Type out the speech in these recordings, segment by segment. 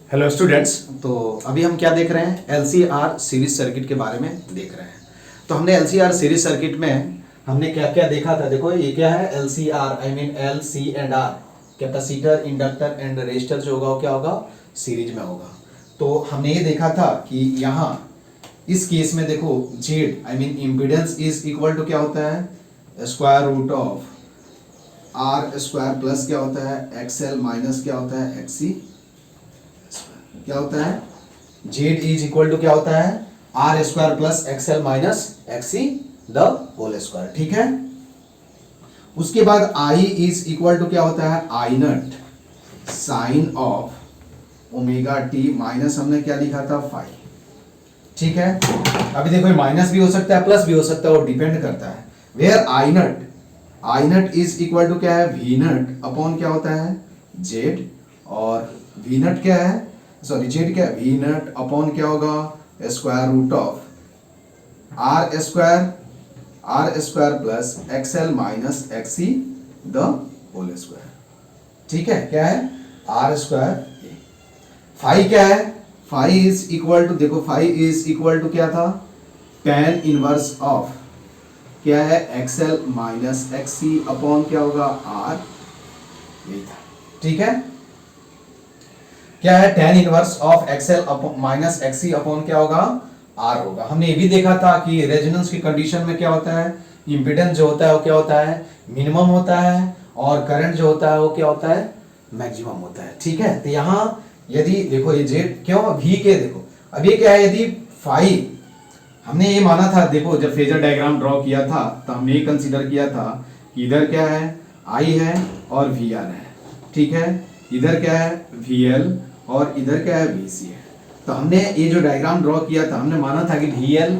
Hello students. तो अभी हम क्या देख रहे हैं, एलसीआर सीरीज सर्किट के बारे में देख रहे हैं। तो हमने एलसीआर सीरीज सर्किट में हमने क्या क्या देखा था। देखो ये क्या है, LCR I mean L C and R, capacitor inductor and resistor जो होगा वो क्या होगा, सीरीज में होगा। तो हमने ये देखा था कि यहाँ इस केस में देखो Z I mean impedance is equal to क्या होता है, square root of R square plus क्या होता है एक्सएल माइनस क्या होता है एक्सी। क्या होता है, जेड इज इक्वल टू क्या होता है, R square plus XL minus XC the whole square. ठीक है, उसके बाद आई इज इक्वल टू क्या होता है, I naught sine of omega t minus हमने क्या लिखा था फाइव। ठीक है, अभी देखो माइनस भी हो सकता है प्लस भी हो सकता है, वो डिपेंड करता है। Where I naught is equal to क्या है, वी नट अपॉन क्या होता है जेड, और वी नट क्या है, सॉरी जेड क्या है, वी नट अपॉन क्या होगा square root of R square plus XL minus XC the whole square. ठीक है, क्या है आर स्क्वायर। फाइव क्या है, फाइव इज इक्वल टू, देखो फाइव इज इक्वल टू क्या था, tan इनवर्स ऑफ क्या है एक्सएल माइनस एक्सी अपॉन क्या होगा आर, यही था। ठीक है, क्या है tan inverse of XL minus XC upon क्या होगा आर होगा। हमने ये भी देखा था कि रेजोनेंस की कंडीशन में क्या होता है, इंपेडेंस जो होता है वो क्या होता है मिनिमम होता है, और करंट जो होता है वो क्या होता है मैक्सिमम होता है। ठीक है, तो यहाँ यदि देखो ये जेड क्यों वी के, देखो अब ये क्या है, यदि फाइव हमने ये माना था, देखो जब फेजर डायग्राम ड्रॉ किया था तो हमने ये कंसीडर किया था कि इधर क्या है आई है और वी आर है। ठीक है, इधर क्या है वी एल और इधर क्या है वी सी है। तो हमने ये जो डायग्राम ड्रॉ किया था हमने माना था कि V L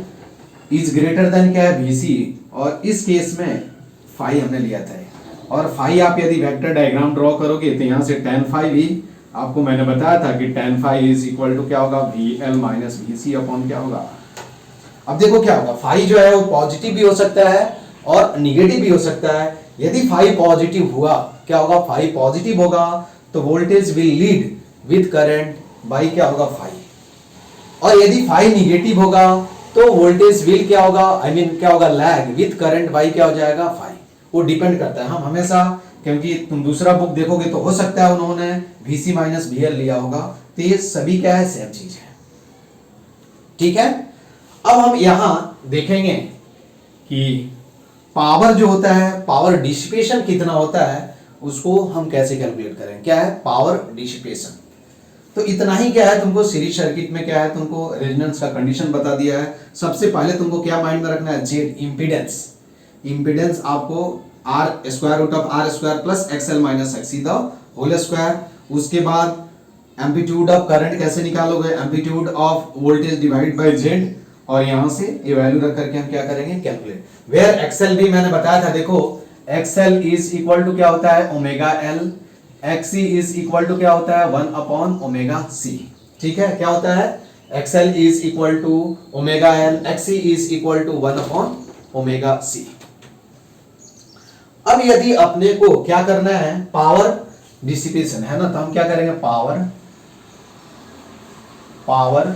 is greater than क्या है वी सी, और इस केस में फाइव हमने लिया था। और फाइव आप यदि वेक्टर डायग्राम ड्रॉ करोगे तो यहाँ से tan फाइव ही आपको मैंने बताया था कि tan phi is equal to क्या होगा V L minus V C upon क्या होगा। अब देखो क्या होगा, फाइव जो है वो पॉजिटिव भी हो सकता है और निगेटिव भी हो सकता है। यदि फाइव पॉजिटिव हुआ क्या होगा, फाइव पॉजिटिव होगा तो voltage will lead with current by क्या होगा फाइव, और यदि फाइव निगेटिव होगा तो वोल्टेज विल क्या होगा आई मीन क्या होगा लैग विद करंट बाई क्या हो जाएगा फाइव। वो डिपेंड करता है, हम हमेशा, क्योंकि तुम दूसरा बुक देखोगे तो हो सकता है उन्होंने VC माइनस VL लिया होगा, तो ये सभी क्या है सेम चीज है। ठीक है, अब हम यहां देखेंगे कि पावर जो होता है, पावर डिसिपेशन कितना होता है उसको हम कैसे कैलकुलेट करें। क्या है पावर डिसिपेशन, तो इतना ही क्या है तुमको सीरीज सर्किट में क्या है, तुमको रेजोनेंस का कंडीशन बता दिया है। सबसे पहले तुमको क्या माइंड में रखना है, जेड इंपीडेंस, इंपीडेंस आपको R square root of R square plus XL minus XC the whole square. उसके बाद एम्पलीट्यूड ऑफ करंट कैसे निकालोगे, amplitude of voltage divide by Z, और यहां से ये वैल्यू रख करके हम क्या करेंगे कैलकुलेट। वेयर एक्सएल भी मैंने बताया था, देखो एक्सएल इज इक्वल टू क्या होता है omega L, XC is equal to क्या होता है 1 अपॉन ओमेगा सी। ठीक है, क्या होता है XL is equal to omega L, XC is equal to 1 upon omega C. अब यदि अपने को क्या करना है, पावर डिसिपेशन है ना, तो हम क्या करेंगे power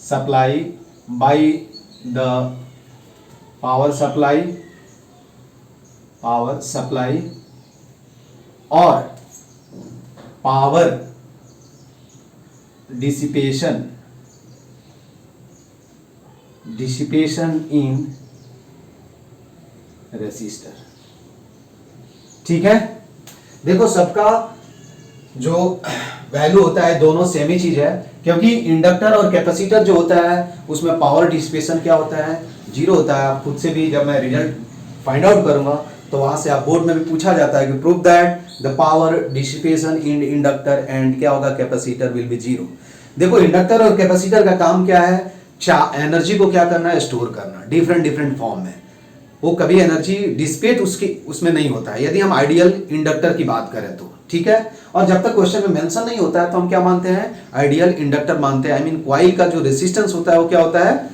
supply by the power supply और पावर डिसिपेशन इन रेसिस्टर। ठीक है, देखो सबका जो वैल्यू होता है दोनों सेम ही चीज है, क्योंकि इंडक्टर और कैपेसिटर जो होता है उसमें पावर डिसिपेशन क्या होता है जीरो होता है। आप खुद से भी जब मैं रिजल्ट फाइंड आउट करूंगा तो वहां से आप बोर्ड में भी पूछा जाता है कि prove that the power dissipation in inductor and क्या होगा कैपेसिटर विल बी जीरो। देखो इंडक्टर और कैपेसिटर का काम क्या है, एनर्जी को क्या करना है स्टोर करना डिफरेंट फॉर्म में, वो कभी एनर्जी डिसिपेट उसमें नहीं होता है यदि हम आइडियल इंडक्टर की बात करें तो। ठीक है, और जब तक क्वेश्चन में मेंशन नहीं होता है तो हम क्या मानते हैं आइडियल इंडक्टर मानते हैं, आई मीन कॉइल का जो रेजिस्टेंस होता है वो क्या होता है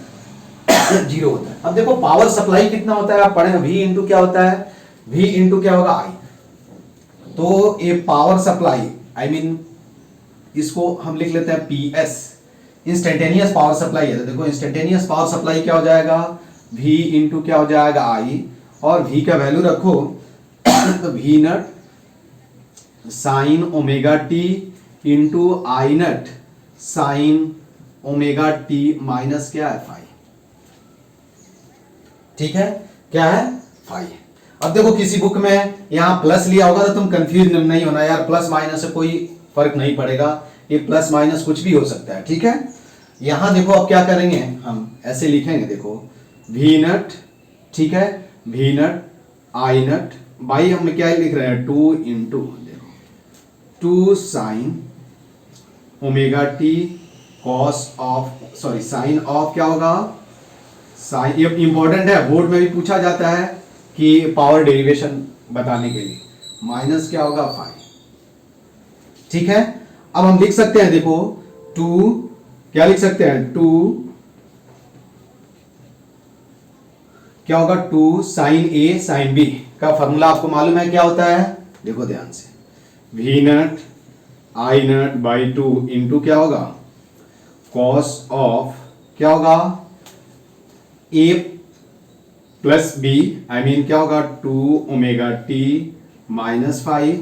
जीरो होता है। अब देखो पावर सप्लाई कितना होता है आप पढ़े, V इंटू क्या होता है, V इंटू क्या होगा I। तो ये पावर सप्लाई आई मीन इसको हम लिख लेते हैं PS, इंस्टेंटेनियस पावर सप्लाई है। तो देखो इंस्टेंटेनियस पावर सप्लाई क्या हो जाएगा, V इंटू क्या हो जाएगा I, और V का वैल्यू रखो तो V nut sine omega T into I naught sine omega t minus क्या है फाई। ठीक है, क्या है फाई। अब देखो किसी बुक में यहां प्लस लिया होगा तो तुम कंफ्यूज नहीं होना यार, प्लस माइनस से कोई फर्क नहीं पड़ेगा, ये प्लस माइनस कुछ भी हो सकता है। ठीक है, यहां देखो अब क्या करेंगे, हम ऐसे लिखेंगे, देखो वी नट, ठीक है, we naught I naught by हम क्या लिख रहे हैं 2 इंटू देखो 2 sine omega T cos of sorry sine of क्या होगा साइन, ये इंपॉर्टेंट है, बोर्ड में भी पूछा जाता है कि पावर डेरिवेशन बताने के लिए, माइनस क्या होगा फाइव। ठीक है, अब हम लिख सकते हैं देखो 2 क्या लिख सकते हैं 2 क्या होगा 2 साइन ए साइन बी का फॉर्मूला आपको मालूम है क्या होता है, देखो ध्यान से, V naught I naught by 2 into क्या होगा कॉस ऑफ क्या होगा A plus B, I mean क्या होगा 2 ओमेगा टी माइनस 5।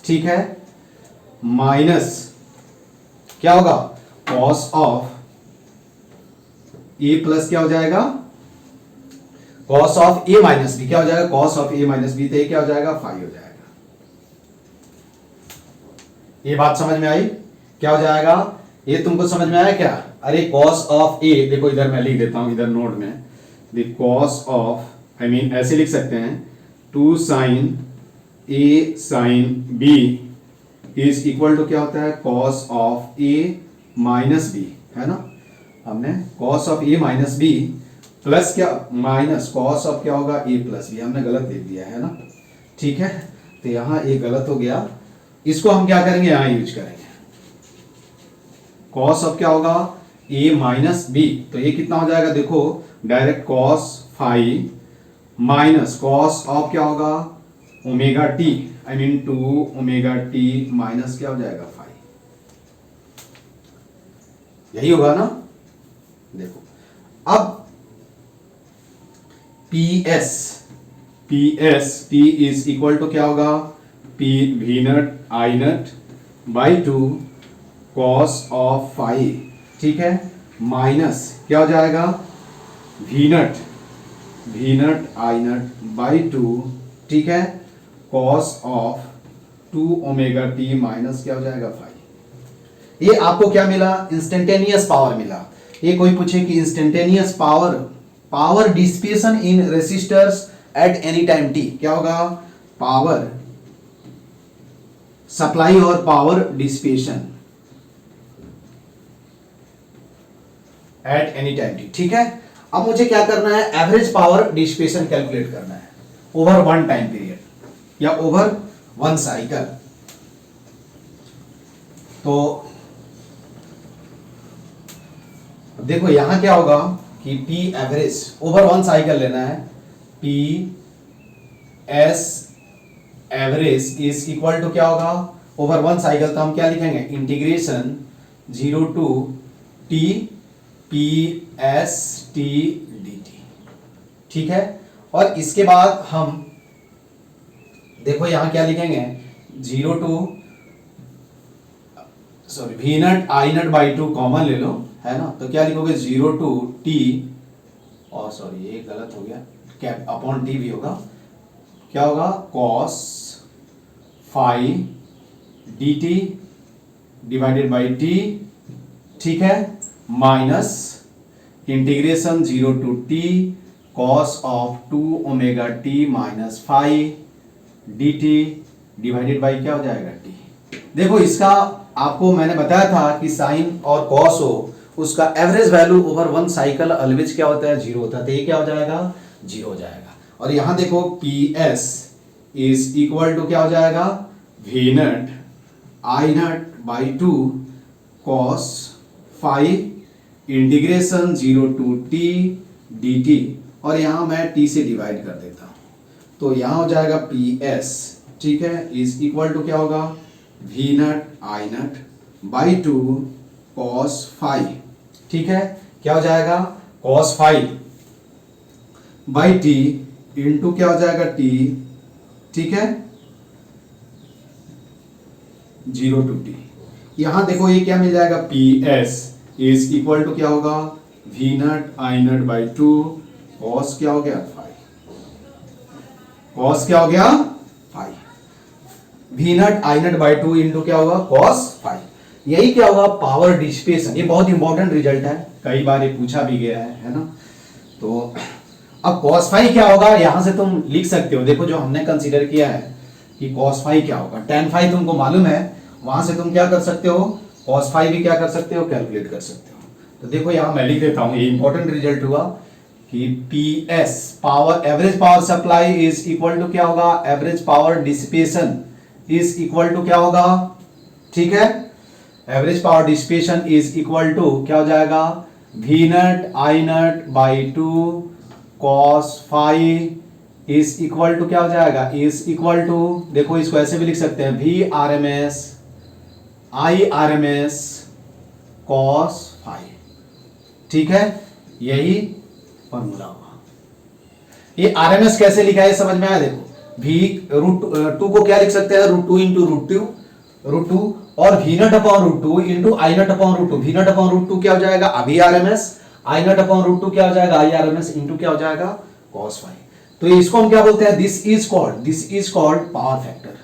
ठीक है, माइनस क्या होगा कॉस ऑफ ए प्लस क्या हो जाएगा cos of A minus B, क्या हो जाएगा cos of A minus B, तो ये क्या हो जाएगा 5 हो जाएगा। ये बात समझ में आई, क्या हो जाएगा, ये तुमको समझ में आया क्या, अरे कॉस ऑफ ए, देखो इधर मैं लिख देता हूं इधर नोट में, the cos of I mean ऐसे लिख सकते हैं 2 sine A sine B is equal to क्या होता है cos of A minus B, है ना, हमने cos of A minus B plus क्या माइनस कॉस ऑफ क्या होगा ए प्लस बी, हमने गलत लिख दिया है ना। ठीक है, तो यहां ये गलत हो गया, इसको हम क्या करेंगे यहां यूज करेंगे, कॉस ऑफ क्या होगा ए माइनस बी, तो ये कितना हो जाएगा देखो direct cos 5 minus cos of क्या होगा omega T, I mean 2 omega t minus क्या हो जाएगा 5, यही होगा ना। देखो अब PS P is equal to क्या होगा P V naught I naught by 2 cos of 5, ठीक है, माइनस क्या हो जाएगा V naught I naught by 2, ठीक है, cos of 2 omega t minus क्या हो जाएगा 5। ये आपको क्या मिला, इंस्टेंटेनियस पावर मिला। ये कोई पूछे कि instantaneous power dissipation in resistors at any time t, क्या होगा पावर सप्लाई और power dissipation at any time t। ठीक है, अब मुझे क्या करना है, एवरेज पावर डिसिपेशन कैलकुलेट करना है ओवर 1 टाइम पीरियड या ओवर 1 साइकिल। तो देखो यहां क्या होगा कि P एवरेज ओवर 1 साइकिल लेना है, P S average is equal to क्या होगा ओवर 1 साइकिल, तो हम क्या लिखेंगे integration 0 to T P S T dt। ठीक है, और इसके बाद हम देखो यहां क्या लिखेंगे 0 to sorry V naught I naught by 2 common ले लो, है ना, तो क्या लिखोगे 0 टू T, और सॉरी ये गलत हो गया, कैप अपॉन T भी होगा, क्या होगा cos 5 dt divided by T, ठीक है, minus integration 0 to T cos of 2 omega T minus 5 dt divided by क्या हो जाएगा T। देखो इसका आपको मैंने बताया था कि साइन और कॉस हो उसका average value over 1 cycle always क्या होता है 0 होता है, तो ये क्या हो जाएगा 0 हो जाएगा। और यहां देखो PS इज इक्वल टू क्या हो जाएगा V naught I naught by 2 cos 5 integration 0 to T dt, और यहां मैं T से डिवाइड कर देता हूं, तो यहां हो जाएगा PS, ठीक है, इज इक्वल टू क्या होगा V naught I naught by 2 cos phi, ठीक है, क्या हो जाएगा cos phi by T into क्या हो जाएगा टी, ठीक है, 0 टू टी। यहां देखो ये क्या मिल जाएगा, P S is equal to क्या होगा, V naught I naught by 2 cos क्या हो गया फाई, कॉस क्या हो गया phi, V naught I naught by 2 into क्या होगा कॉस फाई। यही क्या होगा पावर डिसिपेशन। ये बहुत इंपॉर्टेंट रिजल्ट है, कई बार ये पूछा भी गया है ना। तो अब cos फाई क्या होगा, यहां से तुम लिख सकते हो, देखो जो हमने कंसीडर किया है कि cos फाई क्या होगा, tan फाई तुमको मालूम है, वहां से तुम क्या कर सकते हो, cos फाई भी क्या कर सकते हो, कैलकुलेट कर सकते हो। तो देखो यहां मैं लिख देता हूं, ये इंपॉर्टेंट रिजल्ट हुआ कि PS power average power supply is equal to क्या होगा, average power dissipation is equal to क्या होगा, ठीक है, average power dissipation is equal to क्या हो जाएगा, V naught I naught by 2 cos phi is equal to क्या हो जाएगा, इज इक्वल टू, देखो इसको ऐसे भी लिख सकते हैं, V R M S I R M S cos phi, ठीक है, यही फॉर्मूला हुआ। ये आर एम एस कैसे लिखा है समझ में आया, देखो वी √2 को क्या लिख सकते हैं, √2 इंटू √2 और V naught upon √2 into I naught upon √2, V naught upon √2 क्या हो जाएगा अभी R M S, I naught upon √2 क्या हो जाएगा I R M S into क्या हो जाएगा कॉस फाई। तो इसको हम क्या बोलते हैं, this is called power factor,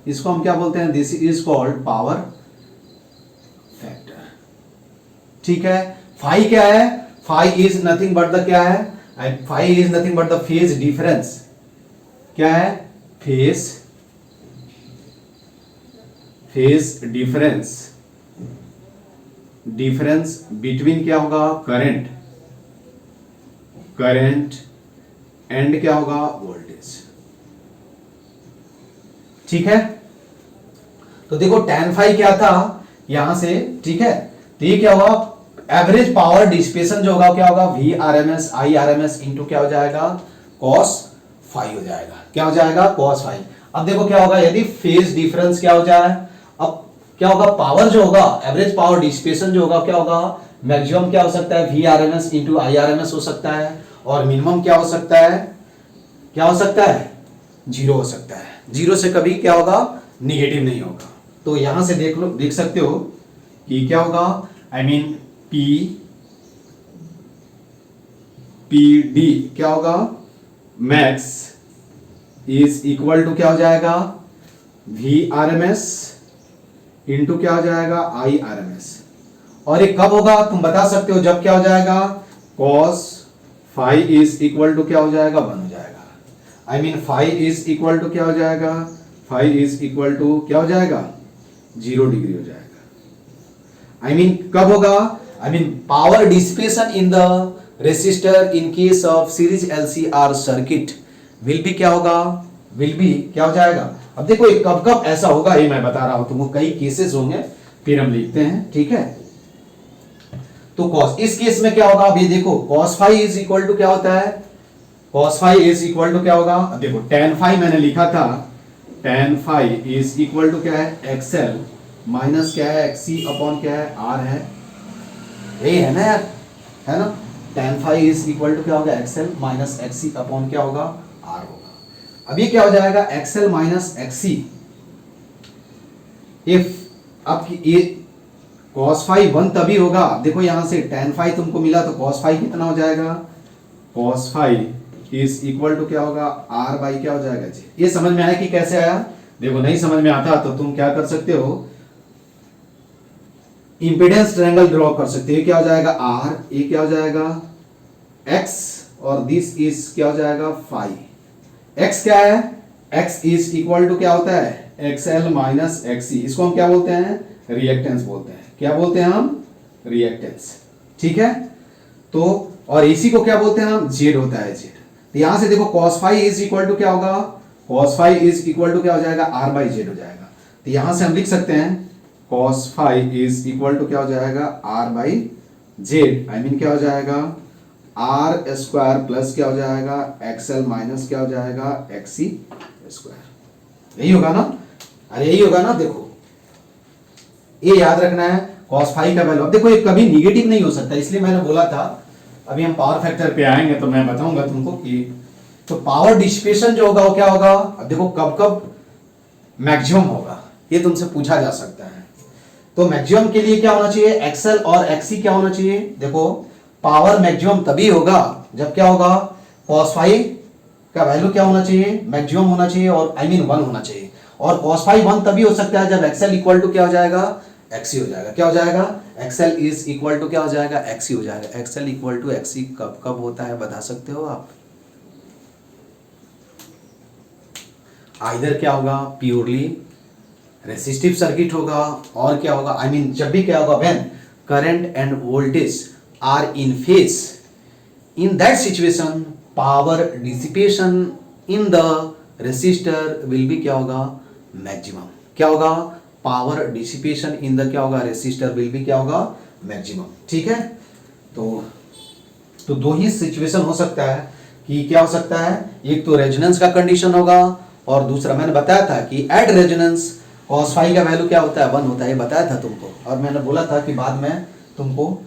इसको हम क्या बोलते हैं, this is called power factor, ठीक है। फाई क्या है, phi is nothing but the क्या है, phi is nothing but the phase difference, क्या है फेज डिफरेंस बिटवीन क्या होगा करंट एंड क्या होगा वोल्टेज, ठीक है। तो देखो tan फाई क्या था यहां से, ठीक है, तो ये क्या होगा एवरेज पावर डिसिपेशन जो होगा क्या होगा V R M S I R M S into क्या हो जाएगा कॉस फाई हो जाएगा, क्या हो जाएगा कॉस फाई। अब देखो क्या होगा यदि फेज डिफरेंस क्या हो जाए, अब क्या होगा पावर जो होगा एवरेज पावर डिसिपेशन जो होगा क्या होगा, मैक्सिमम क्या हो सकता है V R M S into I R M S हो सकता है, और मिनिमम क्या हो सकता है, क्या हो सकता है जीरो हो सकता है, जीरो से कभी क्या होगा निगेटिव नहीं होगा। तो यहां से देख सकते हो कि क्या होगा, आई मीन पी डी क्या होगा मैक्स इज इक्वल टू क्या हो जाएगा V R M S into क्या हो जाएगा आई आर एम एस। और ये कब होगा तुम बता सकते हो, जब क्या हो जाएगा cos phi is equal to क्या हो जाएगा 1 हो जाएगा, I mean phi is equal to क्या हो जाएगा, फाई इज इक्वल टू क्या हो जाएगा 0 डिग्री हो जाएगा। आई मीन कब होगा, I mean power dissipation in the resistor in case of series LCR circuit will be क्या होगा, विल बी क्या हो जाएगा। अब देखो ये कब कब ऐसा होगा ये मैं बता रहा हूं तुमको, कई केसेस होंगे फिर हम लिखते हैं, ठीक है। तो कॉस इस केस में क्या होगा, अभी देखो cos phi is equal to क्या होता है, cos phi is equal to क्या होगा, अब देखो tan फाई मैंने लिखा था, tan phi is equal to क्या है एक्सएल माइनस क्या है एक्सी अपॉन क्या है आर है, यही है ना यार, है ना। tan phi is equal to क्या होगा एक्सएल माइनस एक्सी अपॉन क्या होगा आर होगा। अब ये क्या हो जाएगा एक्सएल माइनस एक्सी इफ, अब ये cos फाई 1 तभी होगा, देखो यहां से tan फाई तुमको मिला तो cos फाई कितना हो जाएगा, cos phi is equal to क्या होगा r बाई क्या हो जाएगा जी। ये समझ में आया कि कैसे आया, देखो नहीं समझ में आता तो तुम क्या कर सकते हो इंपीडेंस ट्रायंगल ड्रॉ कर सकते हो, क्या हो जाएगा r, ये क्या हो जाएगा x और दिस इज क्या हो जाएगा फाई, x क्या है x इज इक्वल टू क्या होता है xl माइनस xc, इसको हम क्या बोलते हैं रिएक्टेंस बोलते हैं, क्या बोलते हैं हम रिएक्टेंस, ठीक है। तो और इसी को क्या बोलते हैं हम z होता है z। तो यहां से देखो cos phi is equal to क्या होगा, cos phi is equal to क्या हो जाएगा r बाई जेड हो जाएगा। तो यहां से हम लिख सकते हैं cos phi is equal to क्या हो जाएगा r by Z, I mean क्या हो जाएगा r स्क्वायर प्लस क्या हो जाएगा xl माइनस क्या हो जाएगा xc स्क्वायर, यही होगा ना, अरे यही होगा ना। देखो ये याद रखना है cos फाई का वैल्यू। अब देखो ये कभी निगेटिव नहीं हो सकता, इसलिए मैंने बोला था अभी हम पावर फैक्टर पे आएंगे तो मैं बताऊंगा तुमको कि तो पावर डिसिपेशन जो होगा वो क्या होगा। अब देखो कब कब मैक्सिमम होगा, ये तुमसे पूछा जा सकता है। तो मैक्सिमम के लिए क्या होना चाहिए, एक्सएल और एक्सी क्या होना चाहिए। देखो पावर मैक्सिमम तभी होगा जब क्या होगा, cos फाई का वैल्यू क्या होना चाहिए, मैक्सिमम होना चाहिए, और आई मीन 1 होना चाहिए। और cos फाई 1 तभी हो सकता है जब एक्सएल इक्वल टू क्या हो जाएगा, एक्सी हो जाएगा। क्या हो जाएगा, एक्सएल इज इक्वल टू क्या हो जाएगा, एक्सी हो जाएगा। एक्सएल इक्वल टू एक्सी कब कब होता है बता सकते हो आप। आइदर क्या होगा, प्योरली रेसिस्टिव सर्किट होगा, और क्या होगा, आई मीन जब भी क्या होगा, when current and voltage are in phase, in that situation power dissipation in the resistor will be क्या होगा, मैक्सिमम। क्या होगा, पावर डिसिपेशन इन द क्या होगा, रेसिस्टर विल बी क्या होगा, मैक्सिमम। ठीक है, तो दो ही सिचुएशन हो सकता है कि क्या हो सकता है, एक तो रेजोनेंस का कंडीशन होगा, और दूसरा मैंने बताया था कि एट रेजोनेंस cos फाई का वैल्यू क्या होता है, 1 होता है, ये बताया था तुमको। और मैंने बोला था कि बाद में तुमको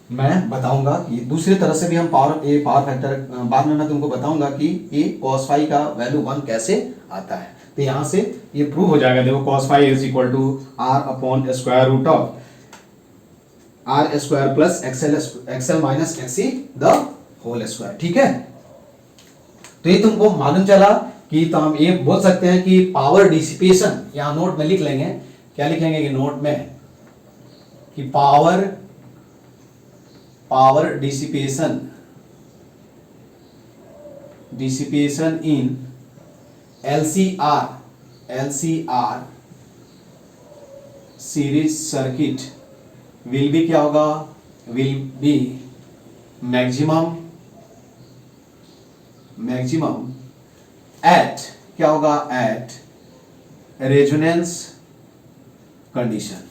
मैं बताऊंगा कि दूसरी तरह से भी हम पावर फैक्टर बाद में मैं तुमको बताऊंगा कि ये cos फाई का वैल्यू 1 कैसे आता है। तो यहाँ से ये प्रूव हो जाएगा। देखो cos phi is equal to R upon square root of R square plus XL minus XC the whole square. ठीक है, तो ये तुमको मालूम चला कि तो हम ये बोल सकते हैं कि पावर डिसिपेशन, यहां नोट में लिख लेंगे, क्या लिखेंगे कि नोट में कि power dissipation in LCR series circuit will be क्या होगा, विल बी मैक्सिमम एट क्या होगा, एट रेजोनेंस कंडीशन।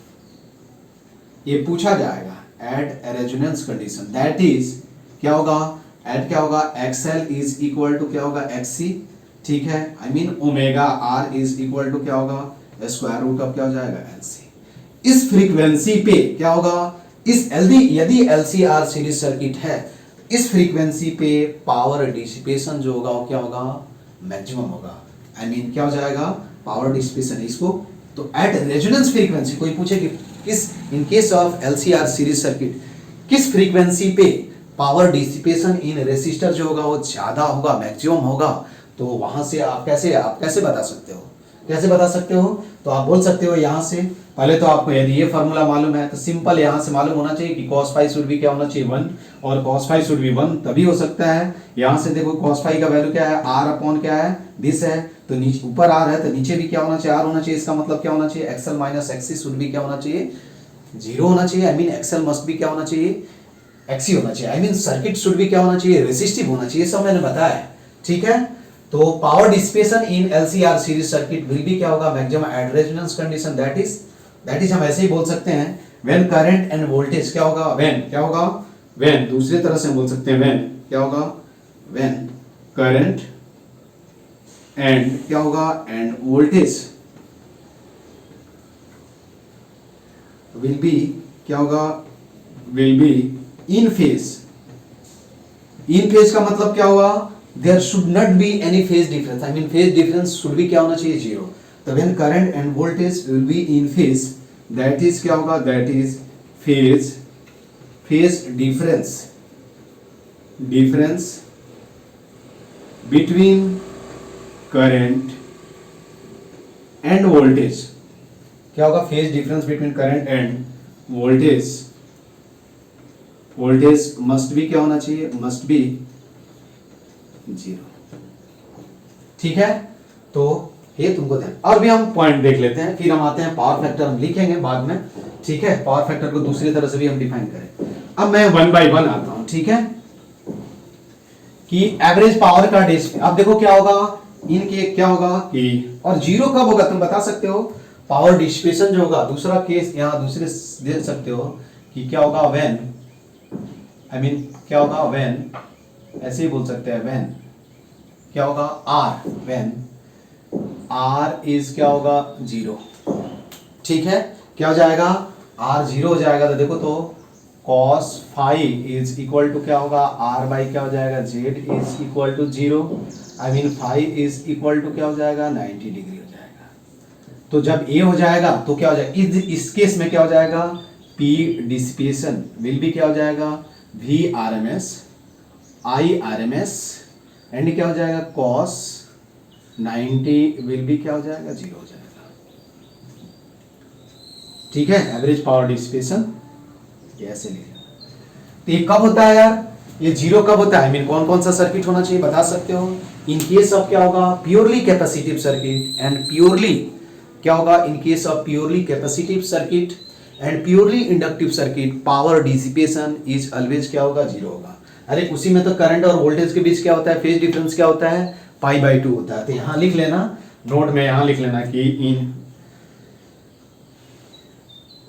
ये पूछा जाएगा at resonance condition, that is क्या होगा, एट क्या होगा, एक्सएल इज इक्वल टू क्या होगा, एक्सी। ठीक है, I mean omega R is equal to क्या होगा, स्क्वायर रूट ऑफ क्या हो जाएगा, एलसी। इस फ्रीक्वेंसी पे क्या होगा, इस यदि एलसीआर सीरीज सर्किट है, इस फ्रीक्वेंसी पे पावर डिसिपेशन जो होगा वो क्या होगा, मैक्सिमम होगा। आई मीन क्या हो जाएगा, पावर डिसिपेशन इसको। तो एट रेजोनेंस फ्रीक्वेंसी, कोई पूछे कि किस, इन case of LCR series circuit किस फ्रीक्वेंसी पे पावर डिसिपेशन इन रेसिस्टर जो होगा वो ज्यादा होगा, मैक्सिमम होगा, तो वहां से आप कैसे बता सकते हो, तो आप बोल सकते हो यहाँ से। पहले तो आपको यदि ये फॉर्मूला मालूम है तो सिंपल यहाँ से मालूम होना चाहिए कि cos फाई शुड भी क्या होना चाहिए, 1, और cos फाई शुड भी 1 तभी हो सकता है। यहाँ से देखो cos फाई का वैल्यू क्या है, r अपॉन क्या है, दिस है, तो नीचे ऊपर r है तो नीचे भी क्या होना चाहिए, r होना चाहिए। इसका मतलब क्या होना चाहिए, एक्सएल माइनस एक्सी शुड भी क्या होना चाहिए, 0 होना चाहिए। आई मीन एक्सएल मस्ट भी क्या होना चाहिए, एक्सी होना चाहिए। आई मीन सर्किट शुड भी क्या होना चाहिए, रेसिस्टिव होना चाहिए। सब मैंने बताया है। ठीक है, तो power dissipation in LCR series circuit will be क्या होगा, maximum at resonance condition, that is हम ऐसे ही बोल सकते हैं व्हेन करंट एंड वोल्टेज क्या होगा, व्हेन दूसरी तरह से हम बोल सकते हैं व्हेन क्या होगा, व्हेन करंट एंड क्या होगा, एंड वोल्टेज विल बी क्या होगा, विल बी इन फेज का मतलब क्या हुआ, there should not be any phase difference. I mean phase difference should भी क्या होना चाहिए, 0। तो when current and voltage will be in phase, that is क्या होगा, that is phase difference between current and voltage. क्या होगा, phase difference between current and voltage must भी क्या होना चाहिए, मस्ट बी 0। ठीक है, तो ये तुमको ध्यान। और भी हम पॉइंट देख लेते हैं, फिर हम आते हैं पावर फैक्टर, हम लिखेंगे बाद में। ठीक है, पावर फैक्टर को दूसरी तरह से भी हम डिफाइन करें। अब मैं 1 by 1 आता हूं। ठीक है, कि एवरेज पावर का डेस, अब देखो क्या होगा, इनके क्या होगा कि, और 0 कब होगा तुम बता सकते हो, पावर डिसिपेशन जो होगा। दूसरा केस यहाँ दूसरे दे सकते हो कि क्या होगा, व्हेन, आई मीन क्या होगा, व्हेन, ऐसे ही बोल सकते हैं, व्हेन क्या होगा, आर, व्हेन आर इज क्या होगा, 0। ठीक है, क्या हो जाएगा, आर जीरो हो जाएगा। तो देखो तो cos phi is equal to क्या होगा, आर बाई क्या हो जाएगा, Z is equal to zero. I mean phi is equal to क्या हो जाएगा, 90 डिग्री हो जाएगा। तो जब ए हो जाएगा तो क्या हो जाएगा, इस केस में क्या हो जाएगा, पी डिसिपेशन विल भी क्या हो जाएगा, V R M S I R M S and क्या हो जाएगा, कॉस 90 विल भी क्या हो जाएगा, जीरो हो जाएगा। ठीक है, एवरेज पावर डिसिपेशन ऐसे लिखा। तो ये कब होता है यार, ये जीरो कब होता है, आई मीन कौन कौन सा सर्किट होना चाहिए बता सकते हो। इन केस ऑफ क्या होगा, purely capacitive circuit and purely क्या होगा, in case of purely capacitive circuit and purely inductive circuit power dissipation is always क्या होगा, जीरो होगा। अरे उसी में तो करंट और वोल्टेज के बीच क्या होता है, फेज डिफरेंस क्या होता है, पाई बाई 2 होता है। तो यहां लिख लेना, नोट में यहां लिख लेना कि इन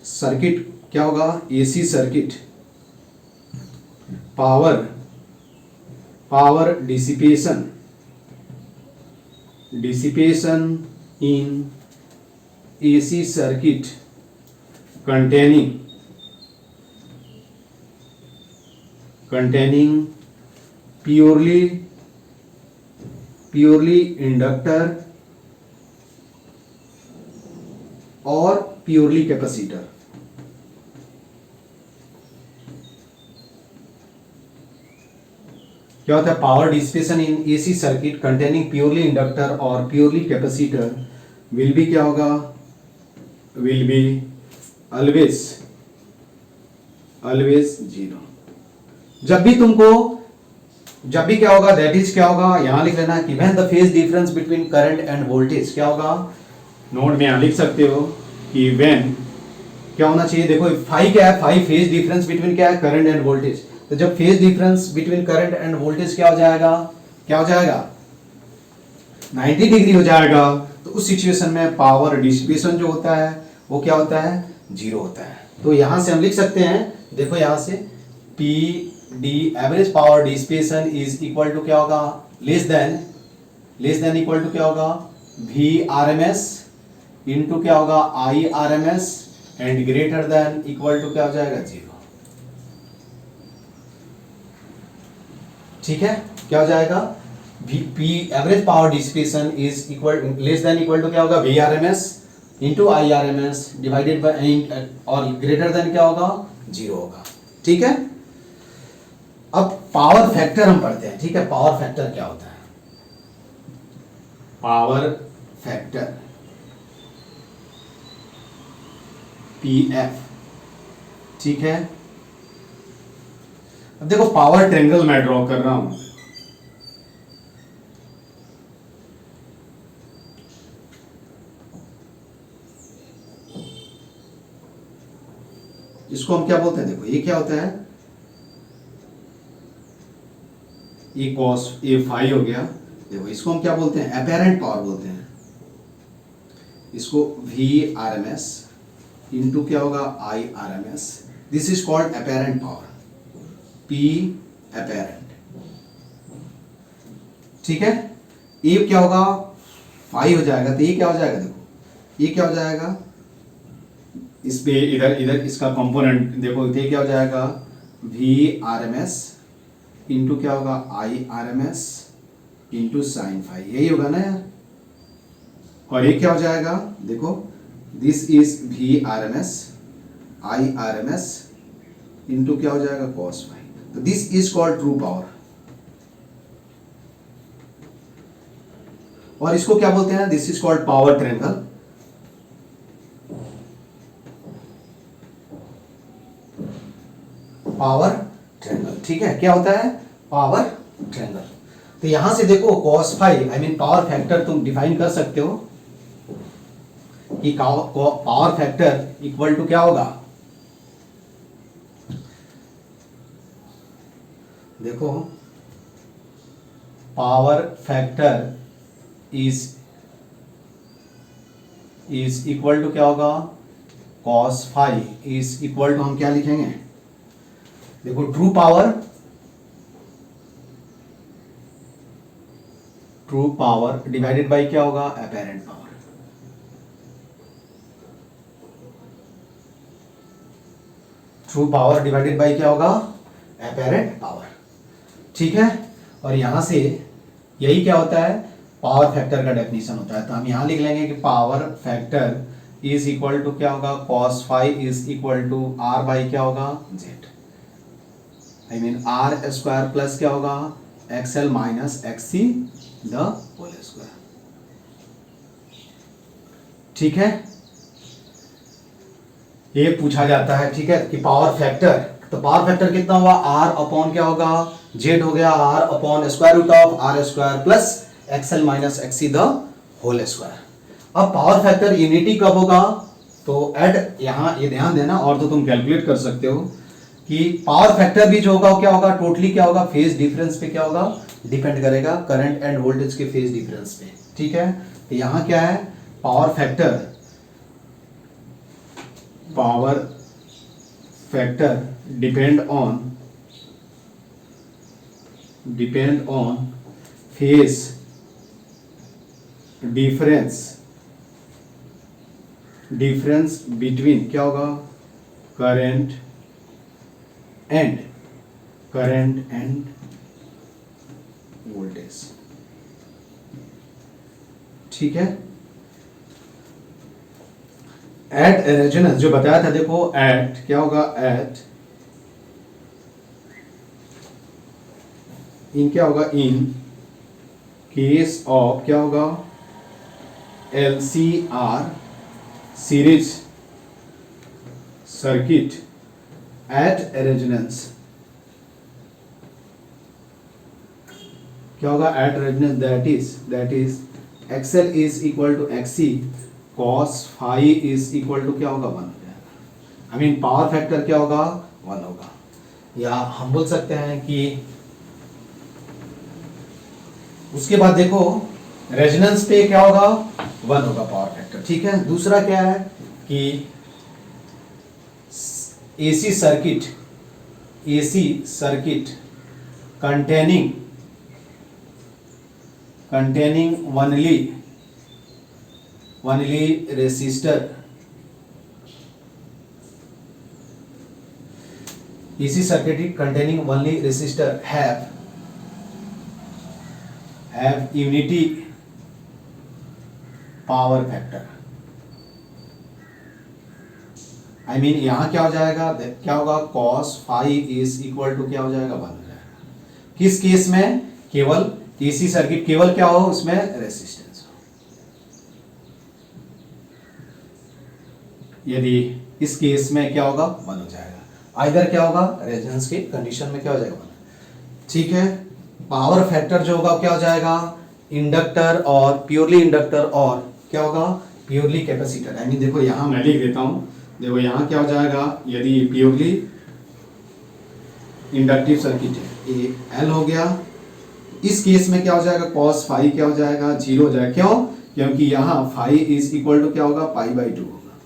सर्किट क्या होगा, एसी सर्किट पावर डिसिपेशन इन AC circuit containing purely inductor और प्योरली कैपेसिटर। क्या होता है, पावर डिसिपेशन इन AC circuit containing purely inductor और प्योरली कैपेसिटर विल बी क्या होगा, विल बी ऑलवेज जीरो। जब भी क्या होगा, दैट इज क्या होगा, यहां लिख लेना कि when the phase difference between current and voltage क्या होगा, नोट में यहां लिख सकते हो कि व्हेन क्या होना चाहिए, देखो फाई क्या है, फाई फेज डिफरेंस बिटवीन क्या है, करंट एंड वोल्टेज। तो जब phase difference between current and voltage क्या हो जाएगा, 90 डिग्री हो जाएगा, तो उस सिचुएशन में पावर डिसिपेशन जो होता है वो क्या होता है, जीरो होता है। तो यहां से हम लिख सकते हैं, देखो यहां से P D average power dissipation is equal to क्या होगा, लेस देन इक्वल टू क्या होगा, V R M S into क्या होगा, I R M S and greater than equal to क्या हो जाएगा, जीरो। ठीक है, क्या हो जाएगा, P average power dissipation is equal less than equal to क्या होगा, V R M S into I R M S divided by और ग्रेटर देन क्या होगा, जीरो होगा। ठीक है, अब पावर फैक्टर हम पढ़ते हैं। ठीक है, पावर फैक्टर क्या होता है, पावर फैक्टर पीएफ। ठीक है, अब देखो पावर ट्रायंगल मैं ड्रॉ कर रहा हूं। इसको हम क्या बोलते हैं, देखो ये क्या होता है, ये कॉस ए फाई हो गया। देखो इसको हम क्या बोलते हैं, अपेरेंट पावर बोलते हैं। इसको V R M S into क्या होगा, I R M S, this is called apparent power, P apparent. ठीक है, ये क्या होगा, फाई हो जाएगा। तो ये क्या हो जाएगा, देखो ये क्या हो जाएगा, इस पे इधर इसका कंपोनेंट देखो, ये क्या हो जाएगा, V R M S into क्या होगा, I R M S into sine phi, यही होगा ना यार। और ये क्या हो जाएगा, देखो this is V R M S I R M S into क्या हो जाएगा, कॉस फाई। तो this is called true power. और इसको क्या बोलते हैं, this is called power triangle. Power triangle, ठीक है, क्या होता है, पावर ट्रायंगल। तो यहां से देखो cos phi I mean power factor तुम डिफाइन कर सकते हो कि पावर फैक्टर इक्वल टू क्या होगा, देखो power factor is equal to क्या होगा, cos phi is equal to हम क्या लिखेंगे, देखो ट्रू पावर डिवाइडेड बाय क्या होगा, apparent power. True power divided by क्या होगा, एपेरेंट पावर, ठीक है। और यहां से यही क्या होता है, पावर फैक्टर का डेफिनेशन होता है। तो हम यहां लिख लेंगे कि power factor is equal to क्या होगा, cos phi is equal to R by क्या होगा, Z, I mean R square plus क्या होगा, XL minus XC the whole square, ठीक है। ये पूछा जाता है, ठीक है, कि पावर फैक्टर, तो पावर फैक्टर कितना हुआ, आर अपॉन क्या होगा, जेड हो गया, R upon square root of R square plus XL minus XC the whole square. अब पावर फैक्टर यूनिटी कब होगा, तो एट, यहां ये ध्यान देना, और तो तुम कैलकुलेट कर सकते हो कि पावर फैक्टर भी जो होगा क्या होगा, टोटली क्या होगा, फेज डिफरेंस पे क्या होगा, डिपेंड करेगा, करंट एंड वोल्टेज के फेज डिफरेंस पे, ठीक है। तो यहां क्या है, power factor depend on phase difference between क्या होगा, करंट एंड वोल्टेज, ठीक है। एट रेजोनेंस जो बताया था, देखो एट क्या होगा, एट इन क्या होगा, इन केस ऑफ क्या होगा, LCR series circuit at resonance, क्या होगा, at resonance, that is XL is equal to XC cos phi is equal to क्या होगा, 1 हो जाएगा, आई मीन पावर फैक्टर क्या होगा, 1 होगा। या हम बोल सकते हैं कि उसके बाद देखो रेजोनेंस पे क्या होगा, 1 होगा पावर फैक्टर, ठीक है। दूसरा क्या है कि AC circuit containing only resistor, AC circuit containing only resistor have unity power factor, I mean यहां क्या हो जाएगा, क्या होगा, cos phi is equal to क्या हो जाएगा, 1 हो जाएगा। किस केस में, केवल एसी सर्किट, केवल क्या हो उसमें, रेसिस्टेंस हो। यदि इस केस में क्या होगा, 1 हो जाएगा। इधर क्या होगा, रेजोनेंस की कंडीशन में क्या हो जाएगा, 1, ठीक है। पावर फैक्टर जो होगा क्या हो जाएगा, इंडक्टर और प्योरली इंडक्टर और क्या होगा, प्योरली कैपेसिटर, आई मीन देखो यहां मैं लिख देता हूं, देखो यहां क्या हो जाएगा, यदि प्योरली इंडक्टिव सर्किट है, ये L हो गया, इस केस में क्या हो जाएगा, cos फाइव क्या हो जाएगा, 0 हो जाएगा, क्यों, क्योंकि यहां फाइव इज इक्वल टू क्या होगा, पाई बाई 2 होगा।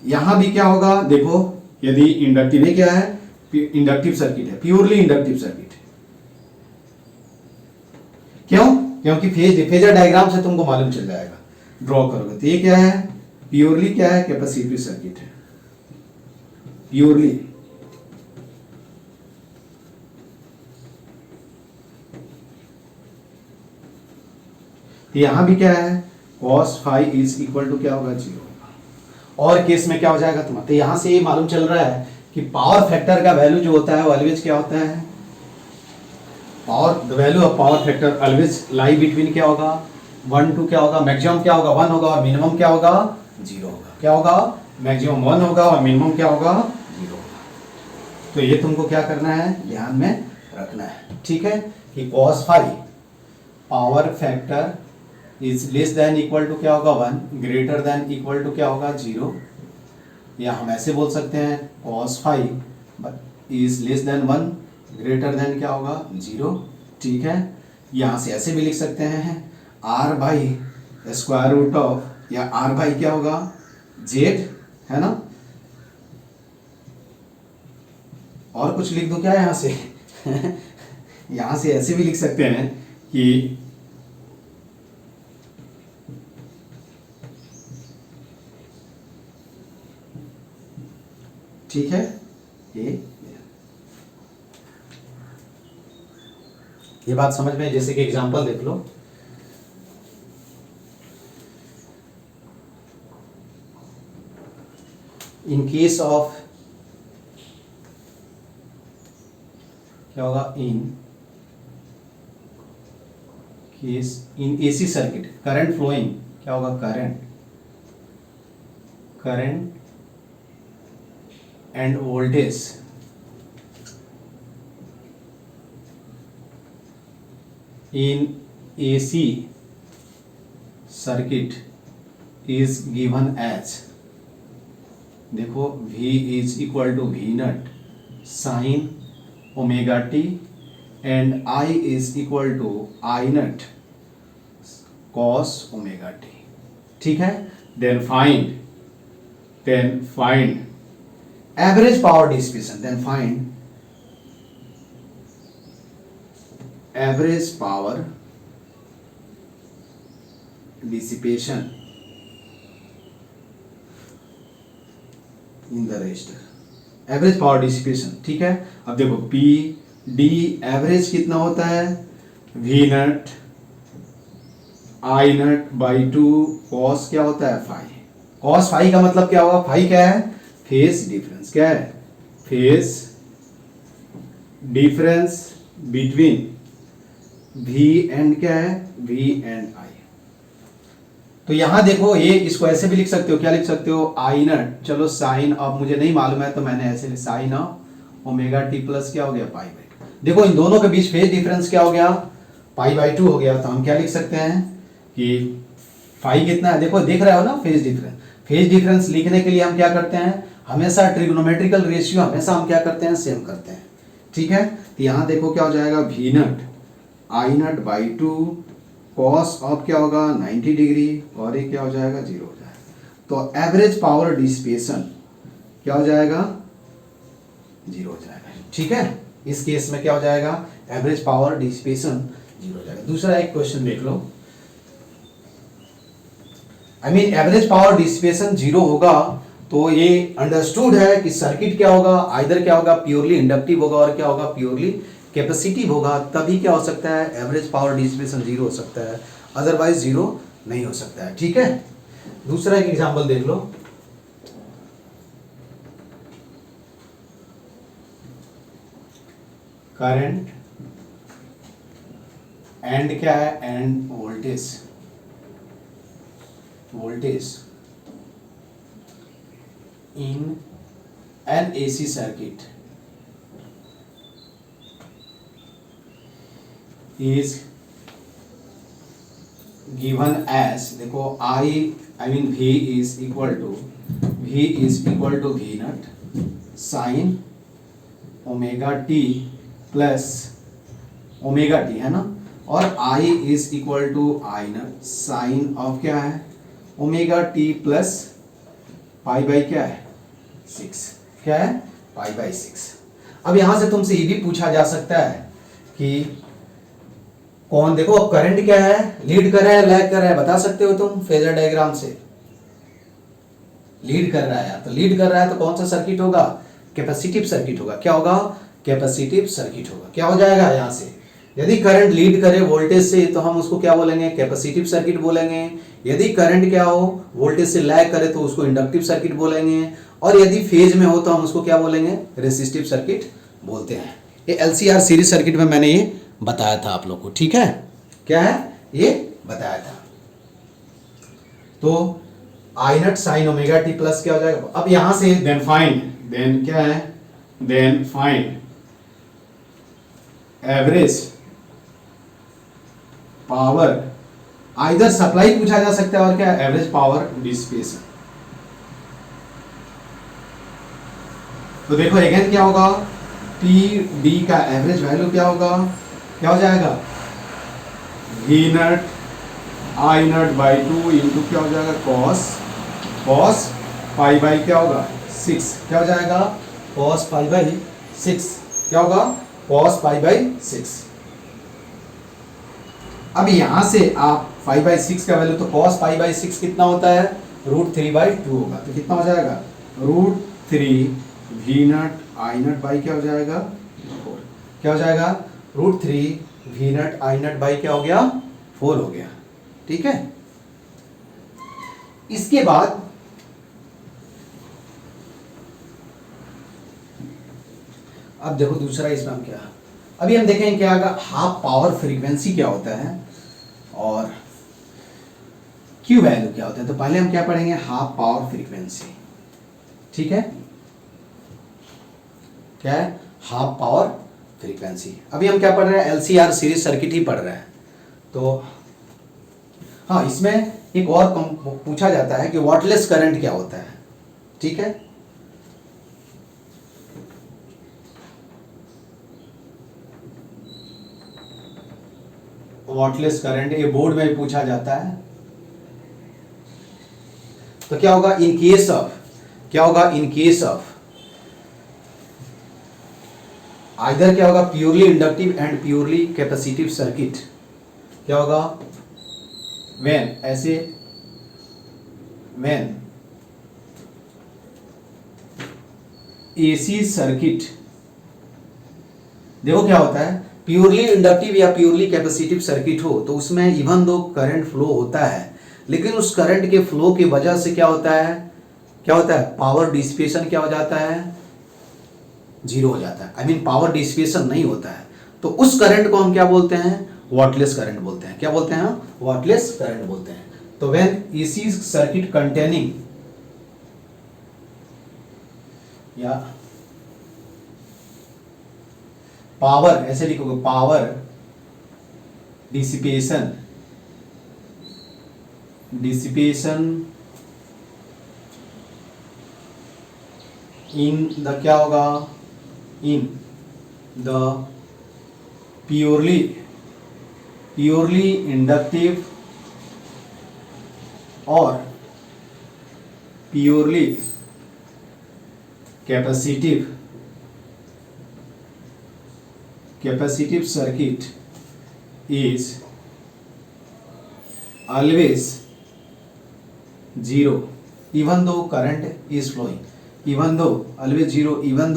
यहां भी क्या होगा, देखो यदि इंडक्टिव, ये क्या है, इंडक्टिव सर्किट है, प्योरली इंडक्टिव सर्किट है, क्यों, क्योंकि फेजर डायग्राम से तुमको मालूम चल जाएगा, ड्रॉ करोगे तो ये क्या है, प्योरली क्या है, कैपेसिटिव सर्किट है, प्योरली यहां भी क्या है, cos phi is equal to क्या होगा, 0 होगा। और केस में क्या हो जाएगा तुम्हारा, तो यहां से ये मालूम चल रहा है कि पावर फैक्टर का वैल्यू जो होता है वो ऑलवेज क्या होता है, the value of power factor always lie between क्या होगा, 1 to क्या होगा, मैक्सिमम क्या होगा, 1 होगा और मिनिमम क्या होगा, 0 होगा, क्या होगा, मैक्सिमम 1 होगा और मिनिमम क्या होगा, 0 होगा। तो ये तुमको क्या करना है, ध्यान में रखना है, ठीक है, कि cos phi power factor is less than equal to क्या होगा, 1, ग्रेटर देन इक्वल टू क्या होगा, 0, या हम ऐसे बोल सकते हैं cos phi is less then 1, greater than क्या होगा, 0, ठीक है। यहाँ से ऐसे भी लिख सकते हैं r by square root of, या r बाई क्या होगा, z, है ना, और कुछ लिख दो क्या यहाँ से यहाँ से ऐसे भी लिख सकते हैं कि ठीक है, ये बात समझ में, जैसे कि एग्जांपल देख लो, इन केस ऑफ, क्या होगा, in case, in AC circuit current flowing, क्या होगा, current and voltage in AC circuit is given as, देखो V is equal to V naught sin omega t and I is equal to I naught cos omega t, ठीक है। then find average power dissipation, then find average power dissipation in the resistor, average power dissipation, ठीक है। अब देखो P D average कितना होता है, V naught I naught by 2 cos क्या होता है, फाई। cos फाई का मतलब क्या हुआ, फाई क्या है, फेज डिफरेंस, क्या है, phase difference between V and क्या है, V एंड I। तो यहां देखो, ये इसको ऐसे भी लिख सकते हो, क्या लिख सकते हो, I नट, चलो साइन, अब मुझे नहीं मालूम है तो मैंने ऐसे sine of omega T plus क्या हो गया, पाई बाई टू। देखो इन दोनों के बीच फेज डिफरेंस क्या हो गया, पाई बाई टू हो गया। तो हम क्या लिख सकते हैं कि फाई कितना है, देखो देख रहे हो ना, फेज डिफरेंस। फेज डिफरेंस लिखने के लिए हम क्या करते हैं, हमेशा ट्रिग्नोमेट्रिकल रेशियो हमेशा हम क्या करते हैं, सेम करते हैं, ठीक है। तो यहां देखो क्या हो जाएगा, V naught I naught by 2 cos of क्या होगा, 90 डिग्री, और ये क्या हो जाएगा, 0 हो जाएगा। तो एवरेज पावर डिसिपेशन क्या हो जाएगा, 0 हो जाएगा, ठीक है। इस केस में क्या हो जाएगा, एवरेज पावर डिसिपेशन 0 हो जाएगा। दूसरा एक क्वेश्चन देख लो, एवरेज पावर डिसिपेशन 0 होगा तो ये अंडरस्टूड है कि सर्किट क्या होगा, आइदर क्या होगा, प्योरली इंडक्टिव होगा और क्या होगा, प्योरली कैपेसिटिव होगा। तभी क्या हो सकता है, एवरेज पावर डिसिपेशन 0 हो सकता है, अदरवाइज 0 नहीं हो सकता है, ठीक है। दूसरा एक एग्जांपल देख लो, करंट एंड क्या है, end voltage in an AC circuit is given as, देखो I mean V is equal to V naught sin omega t plus omega t है ना, और I is equal to I naught sin of क्या है, omega t plus pi by क्या है, 6, क्या है, पाई बाई 6। अब यहां से तुमसे ये भी पूछा जा सकता है कि कौन, देखो अब करंट क्या है, लीड कर रहा है, लैग कर रहा है, बता सकते हो तुम फेजर डायग्राम से। लीड कर रहा है, तो लीड कर रहा है तो कौन सा सर्किट होगा, कैपेसिटिव सर्किट होगा, क्या होगा, कैपेसिटिव सर्किट होगा। क्या हो जाएगा यहां से, यदि करंट लीड करे वोल्टेज से तो हम उसको क्या बोलेंगे, कैपेसिटिव सर्किट बोलेंगे। यदि करंट क्या हो, वोल्टेज से लैग करे तो उसको इंडक्टिव सर्किट बोलेंगे, और यदि फेज में हो तो हम उसको क्या बोलेंगे, रेसिस्टिव सर्किट बोलते हैं। ये एलसीआर सीरीज सर्किट में मैंने ये बताया था आप लोग को, ठीक है, क्या है, ये बताया था। तो आई naught sine omega T plus क्या हो जाएगा। अब यहां से देन फाइंड, देन क्या है, then find average power, either supply पूछा जा सकता है और क्या, एवरेज पावर डिसिपेशन। तो देखो अगेन क्या होगा, टी डी का एवरेज वैल्यू क्या होगा, क्या हो जाएगा, V naught I naught by 2 into क्या हो जाएगा, कॉस पाई बाई क्या होगा, 6, क्या हो जाएगा, कॉस पाई बाई 6, क्या होगा, कॉस पाई बाई 6। अब यहां से आप 5/6 का वैल्यू, तो कॉस पाई बाई 6 कितना होता है, √3/2 होगा। तो कितना हो जाएगा, √3 we naught I naught by क्या हो जाएगा 4, क्या हो जाएगा √3 we naught I naught by क्या हो गया 4 हो गया। ठीक है, इसके बाद अब देखो दूसरा इसमें हम क्या, अभी हम देखेंगे क्या आएगा हाफ पावर फ्रीक्वेंसी क्या होता है और क्यू वैल्यू क्या होता है। तो पहले हम क्या पढ़ेंगे हाफ पावर फ्रीक्वेंसी। ठीक है, क्या है हाफ पावर फ्रीक्वेंसी। अभी हम क्या पढ़ रहे हैं एलसीआर सीरीज सर्किट ही पढ़ रहे हैं। तो हाँ, इसमें एक और पूछा जाता है कि वॉटलेस करंट क्या होता है। ठीक है, वॉटलेस करंट ये बोर्ड में पूछा जाता है। तो क्या होगा इन केस ऑफ, क्या होगा इन केस ऑफ आइदर क्या होगा purely inductive and purely capacitive circuit, क्या होगा व्हेन ऐसे व्हेन एसी सर्किट, देखो क्या होता है प्योरली इंडक्टिव या प्योरली कैपेसिटिव सर्किट हो तो उसमें इवन दो करंट फ्लो होता है लेकिन उस करंट के फ्लो की वजह से क्या होता है, क्या होता है पावर डिसिपेशन क्या हो जाता है जीरो हो जाता है। आई मीन पावर डिसिपेशन नहीं होता है। तो उस करंट को हम क्या बोलते हैं वॉटलेस करंट बोलते हैं। क्या बोलते हैं वॉटलेस करंट बोलते हैं। तो व्हेन एसी सर्किट कंटेनिंग या पावर, ऐसे लिखोगे power dissipation, dissipation in the क्या होगा in the purely purely inductive और purely capacitive circuit is always zero even though current is flowing, even though always zero even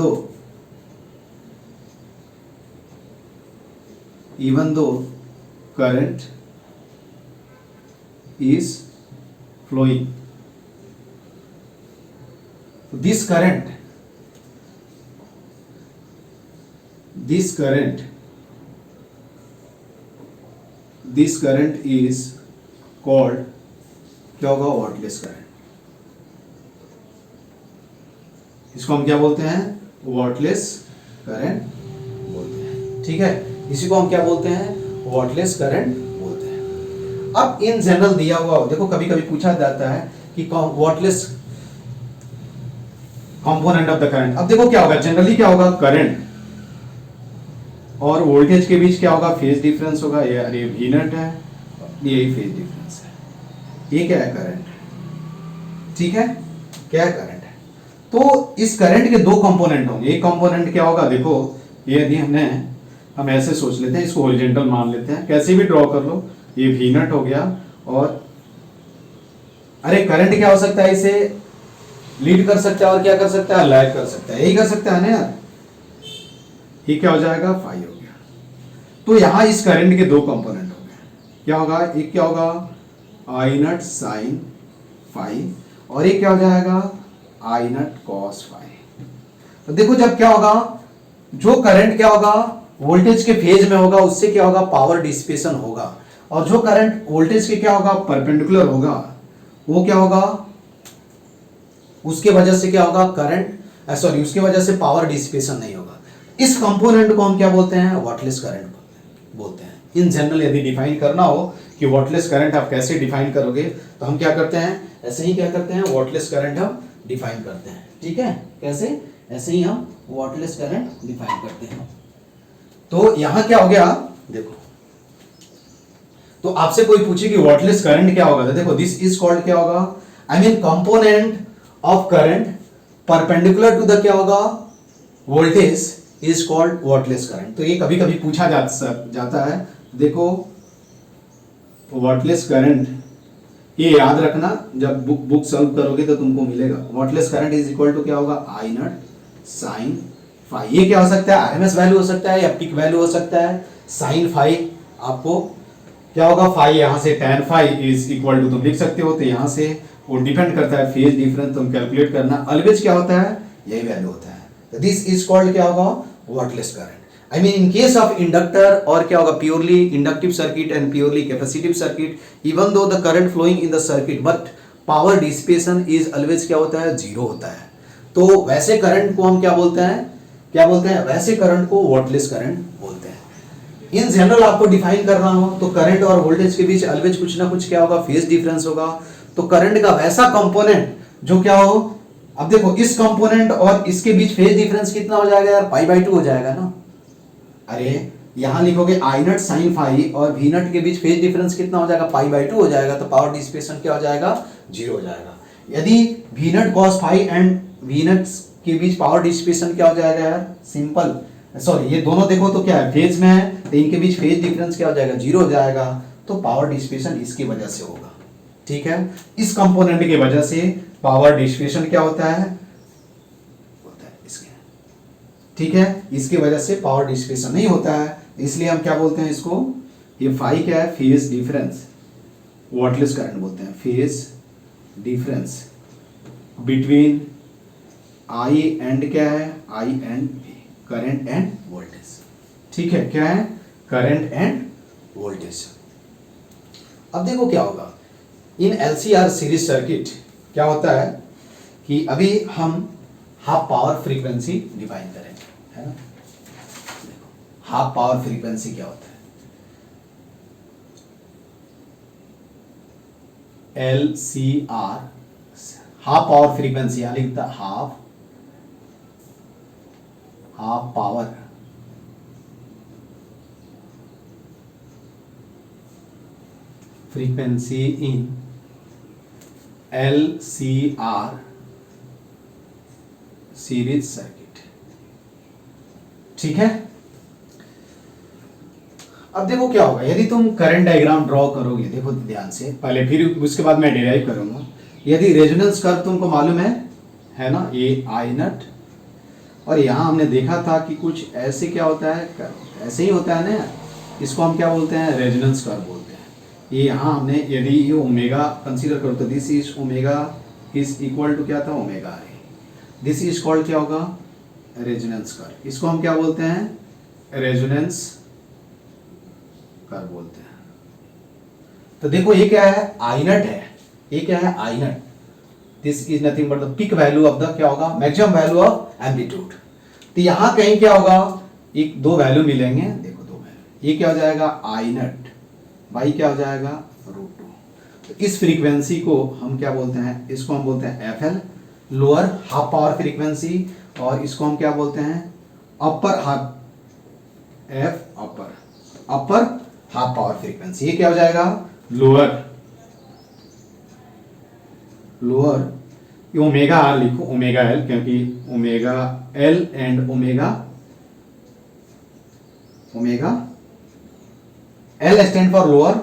though current is flowing. This current is called क्या होगा wattless current. इसको हम क्या बोलते हैं wattless current बोलते हैं। ठीक है, इसी को हम क्या बोलते हैं वॉटलेस करंट बोलते हैं। अब इन जनरल दिया हुआ देखो कभी कभी पूछा जाता है कि wattless component of the current. अब देखो क्या होगा जनरली क्या होगा करंट और वोल्टेज के बीच क्या होगा फेज डिफरेंस होगा। ये अरे वी नट है, यही फेज डिफरेंस है। ये क्या है करंट। ठीक है, क्या है करंट है। तो इस करंट के दो कंपोनेंट होंगे। एक कंपोनेंट क्या होगा देखो ये यदि हम ऐसे सोच लेते हैं, इसको हॉरिजॉन्टल मान लेते हैं, कैसे भी ड्रॉ कर लो। ये वी नट हो गया और अरे करंट क्या हो सकता है, इसे लीड कर सकता है और क्या कर सकता है लैग कर सकता है। यही कर सकता है ना यार, ये क्या हो जाएगा फाई हो गया। तो यहां इस करंट के दो कंपोनेंट हो गए। क्या होगा एक क्या होगा आई नट साइन फाई और एक क्या हो जाएगा आई नट कॉस फाई। तो देखो जब क्या होगा जो करंट क्या होगा वोल्टेज के फेज में होगा उससे क्या होगा पावर डिसिपेशन होगा और जो करंट वोल्टेज के क्या होगा परपेंडिकुलर होगा वो क्या होगा उसके वजह से क्या होगा करंट उसके वजह से पावर डिसिपेशन नहीं होगा। इस कंपोनेंट को हम क्या बोलते हैं वॉटलेस करंट बोलते हैं। इन जनरल यदि डिफाइन करना हो कि वॉटलेस करंट आप कैसे डिफाइन करोगे तो हम क्या करते हैं ऐसे ही क्या करते हैं वॉटलेस करंट हम डिफाइन करते हैं। ठीक है, कैसे ऐसे ही हम वॉटलेस करंट डिफाइन करते हैं। तो यहां क्या हो गया देखो, तो आपसे कोई पूछे कि वॉटलेस करंट क्या होगा तो देखो दिस इज कॉल्ड क्या होगा I mean component of current perpendicular to the क्या होगा voltage is called wattless current. तो ये कभी कभी पूछा जाता है। देखो वॉटलेस करंट ये याद रखना जब बुक सॉल्व करोगे तो तुमको मिलेगा। Wattless current is equal to क्या होगा आई नट साइन फाई। ये क्या हो सकता है, आरएमएस वैल्यू हो सकता है या पीक वैल्यू हो सकता है। साइन फाई आपको क्या होगा, फाई यहाँ से tan phi is equal to तुम लिख सकते हो, तो यहाँ से वो डिपेंड करता है फेज डिफरेंस तुम कैलकुलेट करना। ऑलवेज क्या होता है, यही वैल्यू होता है। दिस इज कॉल्ड क्या होगा, wattless current. I mean in case of inductor और क्या होगा, purely inductive circuit and purely capacitive circuit, even though the current flowing in the circuit but power dissipation is always क्या होता है, zero होता है। तो वैसे करंट को हम क्या बोलते हैं, वैसे करंट को वॉटलेस करंट बोलते हैं। इन जनरल आपको डिफाइन करना हो तो करंट और वोल्टेज के बीच ऑलवेज कुछ ना कुछ क्या होगा, फेज डिफरेंस होगा। तो करंट का वैसा कंपोनेंट जो क्या हो, अब देखो इस कंपोनेंट और इसके बीच फेज डिफरेंस कितना हो जाएगा यार, π/2 हो जाएगा ना। अरे यहां लिखोगे I नट साइन फाई और V नट के बीच फेज डिफरेंस कितना हो जाएगा, π/2 हो जाएगा। तो पावर डिसिपेशन क्या हो जाएगा, जीरो हो जाएगा। यदि V naught cos phi and V naught के बीच पावर डिसिपेशन क्या हो जाएगा यार, सिंपल, सॉरी ये दोनों देखो तो क्या है, फेज में है, तो इनके बीच फेज डिफरेंस क्या हो जाएगा, जीरो हो जाएगा। तो पावर डिसिपेशन इसकी वजह से होगा, ठीक है। इस कंपोनेंट की वजह से पावर डिसिपेशन क्या होता है इसके, ठीक है। इसकी वजह से पावर डिसिपेशन नहीं होता है, इसलिए हम क्या बोलते हैं इसको, ये फाई क्या है, फेज डिफरेंस, वॉटलेस करंट बोलते हैं, phase difference between I and क्या है, I and V, current and voltage, ठीक है। क्या है, करंट एंड वोल्टेज। अब देखो क्या होगा इन LCR सीरीज सर्किट, क्या होता है कि अभी हम हाफ पावर फ्रीक्वेंसी डिफाइन करेंगे, है ना। देखो हाफ पावर फ्रीक्वेंसी क्या होता है, LCR हाफ पावर फ्रीक्वेंसी, यहां लिखता half power frequency in LCR series circuit, ठीक है। अब देखो क्या होगा, यदि तुम करंट डायग्राम ड्रॉ करोगे, देखो ध्यान से पहले, फिर उसके बाद मैं डिराइव करूंगा। यदि रेजोनेंस कर्व तुमको मालूम है ना, ये I नट, और यहां हमने देखा था कि कुछ ऐसे क्या होता है, ऐसे ही होता है ना, इसको हम क्या बोलते हैं, रेजोनेंस कर्व बोलते हैं। ये यहाँ हमने यदि ये ओमेगा कंसीडर करो तो this is omega is equal to क्या था, ओमेगा रे, दिस इज कॉल्ड क्या होगा, रेजोनेंस कर्व। इसको हम क्या बोलते हैं, रेजोनेंस कर्व बोलते हैं। तो देखो ये क्या है, I नट है, ये क्या है, I नट, this is nothing but the peak value of the क्या होगा, मैक्सिमम वैल्यू ऑफ एम्पलीट्यूड। तो यहां कहीं क्या होगा, एक दो वैल्यू मिलेंगे, देखो दो वैल्यू, ये क्या हो जाएगा I नट बाई क्या हो जाएगा, √2। तो इस फ्रीक्वेंसी को हम क्या बोलते हैं, इसको हम बोलते हैं FL, lower half power frequency, और इसको हम क्या बोलते हैं, upper half, F upper half power frequency. ये क्या हो जाएगा, लोअर, ये ओमेगा आर लिखो, ओमेगा एल, क्योंकि omega L and omega L stand for lower,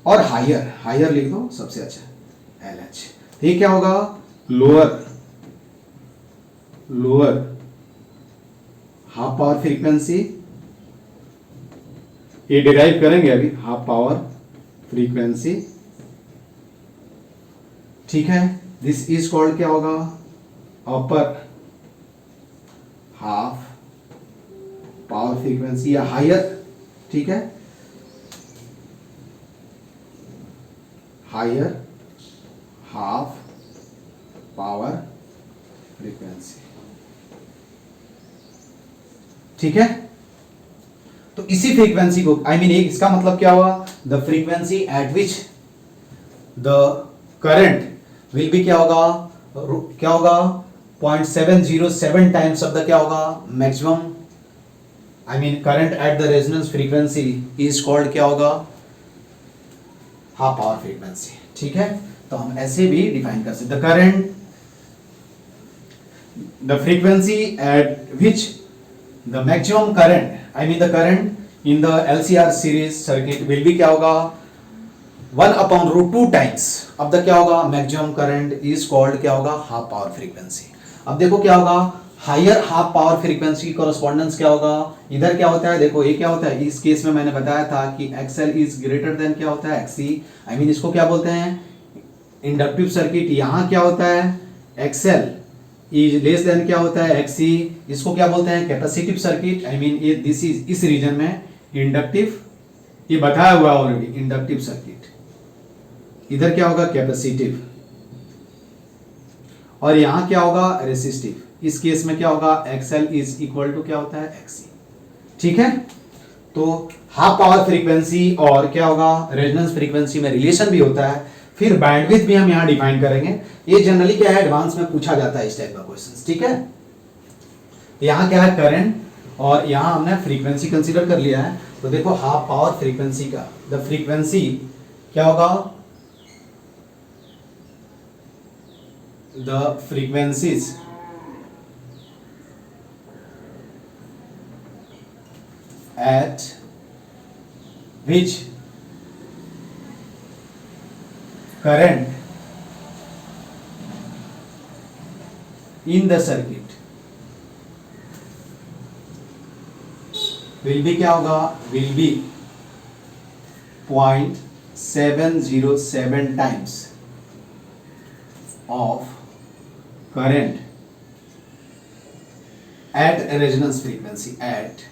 और हायर लिख दो सबसे अच्छा, LH। ये क्या होगा, लोअर हाफ पावर फ्रीक्वेंसी, ये डिराइव करेंगे अभी, हाफ पावर फ्रीक्वेंसी, ठीक है। दिस इज कॉल्ड क्या होगा, अपर हाफ पावर फ्रीक्वेंसी या हायर, ठीक है, हायर हाफ पावर फ्रीक्वेंसी, ठीक है। तो इसी फ्रीक्वेंसी को इसका मतलब क्या हुआ, the frequency eight which the current will be क्या होगा 0.707 टाइम्स ऑफ द क्या होगा, maximum current at the resonance frequency is called क्या होगा, हाफ पावर फ्रीक्वेंसी, ठीक है। तो हम ऐसे भी डिफाइन कर सकते, the current, the frequency eight which the maximum current, the current in the LCR series circuit will be क्या होगा, 1/√2 टाइम्स अब द क्या होगा, मैक्सिमम करंट इज कॉल्ड क्या होगा, हाफ पावर फ्रीक्वेंसी। अब देखो क्या होगा, हायर हाफ पावर फ्रीक्वेंसी की कॉरेस्पॉन्डेंस क्या होगा, इधर क्या होता है, देखो ये क्या होता है, इस केस में मैंने बताया था कि एक्सएल इज ग्रेटर देन क्या होता है, एक्सी, आई मीन इसको क्या बोलते हैं, इंडक्टिव सर्किट। यहाँ क्या होता है, एक्सएल इज लेस देन क्या होता है, एक्सी, इसको क्या बोलते हैं, कैपेसिटिव सर्किट, आई मीन ये दिस इज इस रीजन में इंडक्टिव, ये बताया हुआ ऑलरेडी इंडक्टिव सर्किट। इधर क्या होगा, कैपेसिटिव, और यहां क्या होगा, रेसिस्टिव। इस केस में क्या होगा, एक्सएल इज इक्वल टू क्या होता है, एक्सी। ठीक है, तो हाफ पावर फ्रीक्वेंसी और क्या होगा, रेजोनेंस फ्रीक्वेंसी में रिलेशन भी होता है। फिर बैंडविड्थ भी हम यहां डिफाइन करेंगे। ये जनरली क्या है, एडवांस में पूछा जाता है इस टाइप का क्वेश्चन। ठीक है, यहां क्या है, करंट, और यहां हमने फ्रीक्वेंसी कंसीडर कर लिया है। तो देखो हाफ पावर फ्रीक्वेंसी का द फ्रीक्वेंसी क्या होगा, the frequencies at which current in the circuit will be क्या होगा, will be 0.707 times of current at resonance frequency, at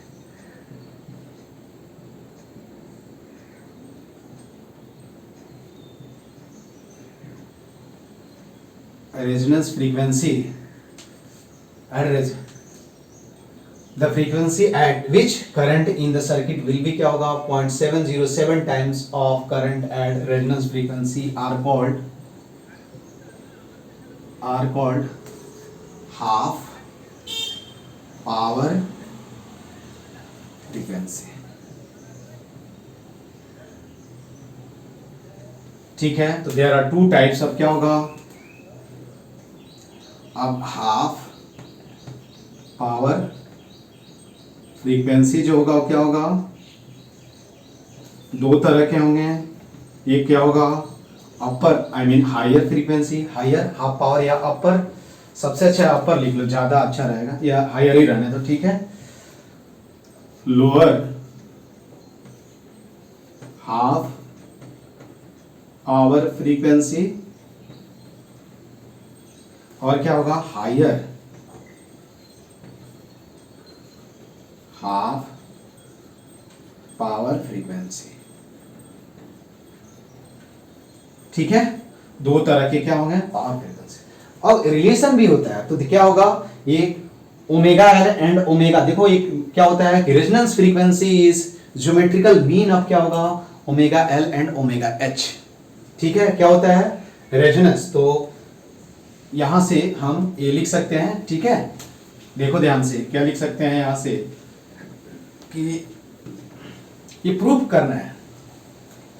resonance frequency, the frequency at which current in the circuit will be क्या होगा, 0.707 times of current at resonance frequency are called half power frequency। ठीक है, तो there are two types। अब क्या होगा, अब half power frequency जो होगा वो क्या होगा, दो तरह के होंगे। एक क्या होगा, upper, I mean higher frequency, higher half power, या अपर, सबसे अच्छा अपर लिख लो, ज्यादा अच्छा रहेगा, या हायर ही रहने दो। ठीक है, लोअर हाफ पावर फ्रीक्वेंसी, और क्या होगा, हायर हाफ पावर फ्रीक्वेंसी। ठीक है, दो तरह के क्या होंगे, पावर फ्रीक्वेंसी। और रिलेशन भी होता है, तो क्या होगा, ये ओमेगा एल एंड ओमेगा, देखो ये क्या होता है कि resonance frequency is geometrical mean of क्या होगा, omega L and omega H. ठीक है, क्या होता है, रेजोनेंस। तो यहां से हम ये लिख सकते हैं। ठीक है, देखो ध्यान से, क्या लिख सकते हैं यहां से कि ये प्रूव करना है।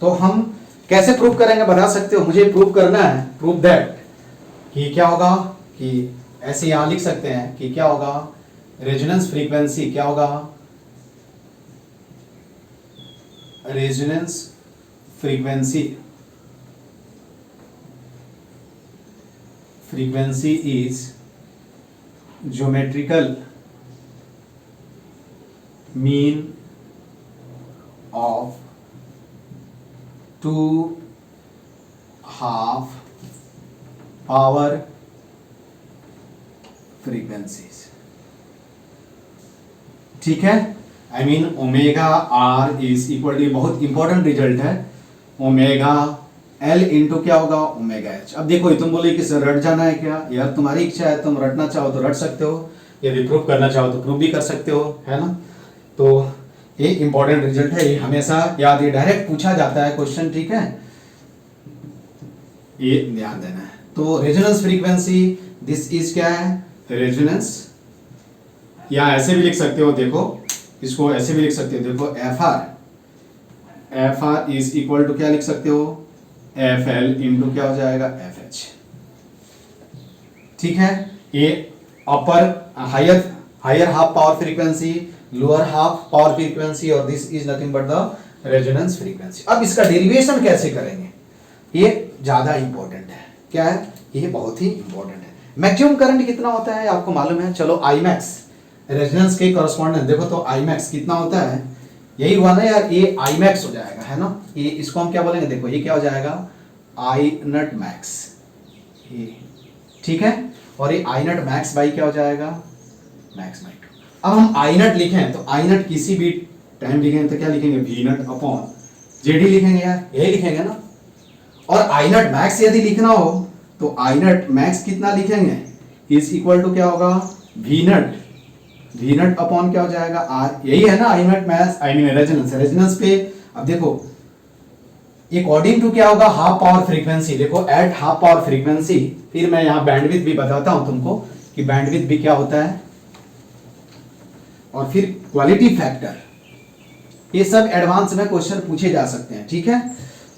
तो हम कैसे प्रूव करेंगे, बता सकते हो, मुझे प्रूव करना है, प्रूव दैट कि क्या होगा, कि ऐसे यहां लिख सकते हैं कि क्या होगा, रेजोनेंस फ्रीक्वेंसी क्या होगा, resonance frequency is geometrical mean of two half power frequencies। ठीक है, I mean omega R is equal to, बहुत इंपॉर्टेंट रिजल्ट है, ओमेगा एल इंटू क्या होगा, ओमेगा एच। अब देखो, तुम बोले कि सर रट जाना है क्या, यार तुम्हारी इच्छा है, तुम रटना चाहो तो रट सकते हो, यदि प्रूव करना चाहो तो प्रूव भी कर सकते हो, है ना। तो ये इंपॉर्टेंट रिजल्ट है, ये हमेशा याद, ये डायरेक्ट पूछा जाता है क्वेश्चन। ठीक है, ये ध्यान देना है। तो रेजोनेंस फ्रीक्वेंसी, दिस इज क्या है, रेजोनेंस, या ऐसे भी लिख सकते हो, देखो इसको ऐसे भी लिख सकते हो, देखो F R is equal to क्या लिख सकते हो, एफ एल इंटू क्या हो जाएगा, एफ एच। ठीक है, ये upper higher half power frequency, lower half power frequency, और this is nothing but the resonance frequency. अब इसका डेरिवेशन कैसे करेंगे, ये ज्यादा इंपॉर्टेंट है। क्या है, ये बहुत ही इंपॉर्टेंट है। मैक्सिमम करंट कितना होता है आपको मालूम है, चलो आई मैक्स रेजोनेंस के कॉरस्पॉन्डेंट देखो तो आई मैक्स कितना होता है, यही हुआ ना यार, ये आई मैक्स हो जाएगा है ना, ये इसको हम क्या बोलेंगे, देखो ये क्या हो जाएगा आई नट मैक्स, ये ठीक है, और ये आई नट मैक्स बाई क्या हो जाएगा मैक्स बाई 2। अब हम आई नट लिखें तो आई नट किसी भी टाइम लिखेंगे तो क्या लिखेंगे वी नट अपॉन जेड ही लिखेंगे यार, यही लिखेंगे ना। और आई नट मैक्स यदि लिखना हो तो आई नट मैक्स कितना लिखेंगे इज इक्वल टू क्या होगा वी नट अपॉन क्या हो जाएगा आर, यही है ना I naught max, I mean resonance, resonance पे अब देखो अकॉर्डिंग टू क्या होगा हाफ पावर फ्रीक्वेंसी, देखो एट हाफ पावर फ्रीक्वेंसी, फिर मैं यहां बैंडविड्थ भी बताता हूं तुमको कि बैंडविड्थ भी क्या होता है, और फिर क्वालिटी फैक्टर, ये सब एडवांस में क्वेश्चन पूछे जा सकते हैं, ठीक है।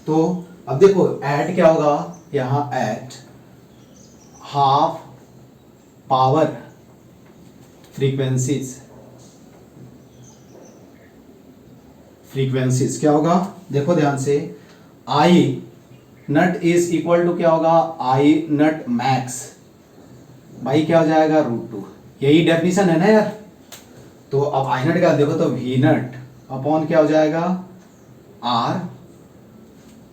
तो अब देखो एट क्या होगा, यहां एट हाफ पावर फ्रीक्वेंसीज क्या होगा, देखो ध्यान से, आई नट इज इक्वल टू क्या होगा आई नट मैक्स भाई क्या हो जाएगा √2, यही डेफिनेशन है ना यार। तो अब आई नट का देखो तो वी नट अपॉन क्या हो जाएगा आर,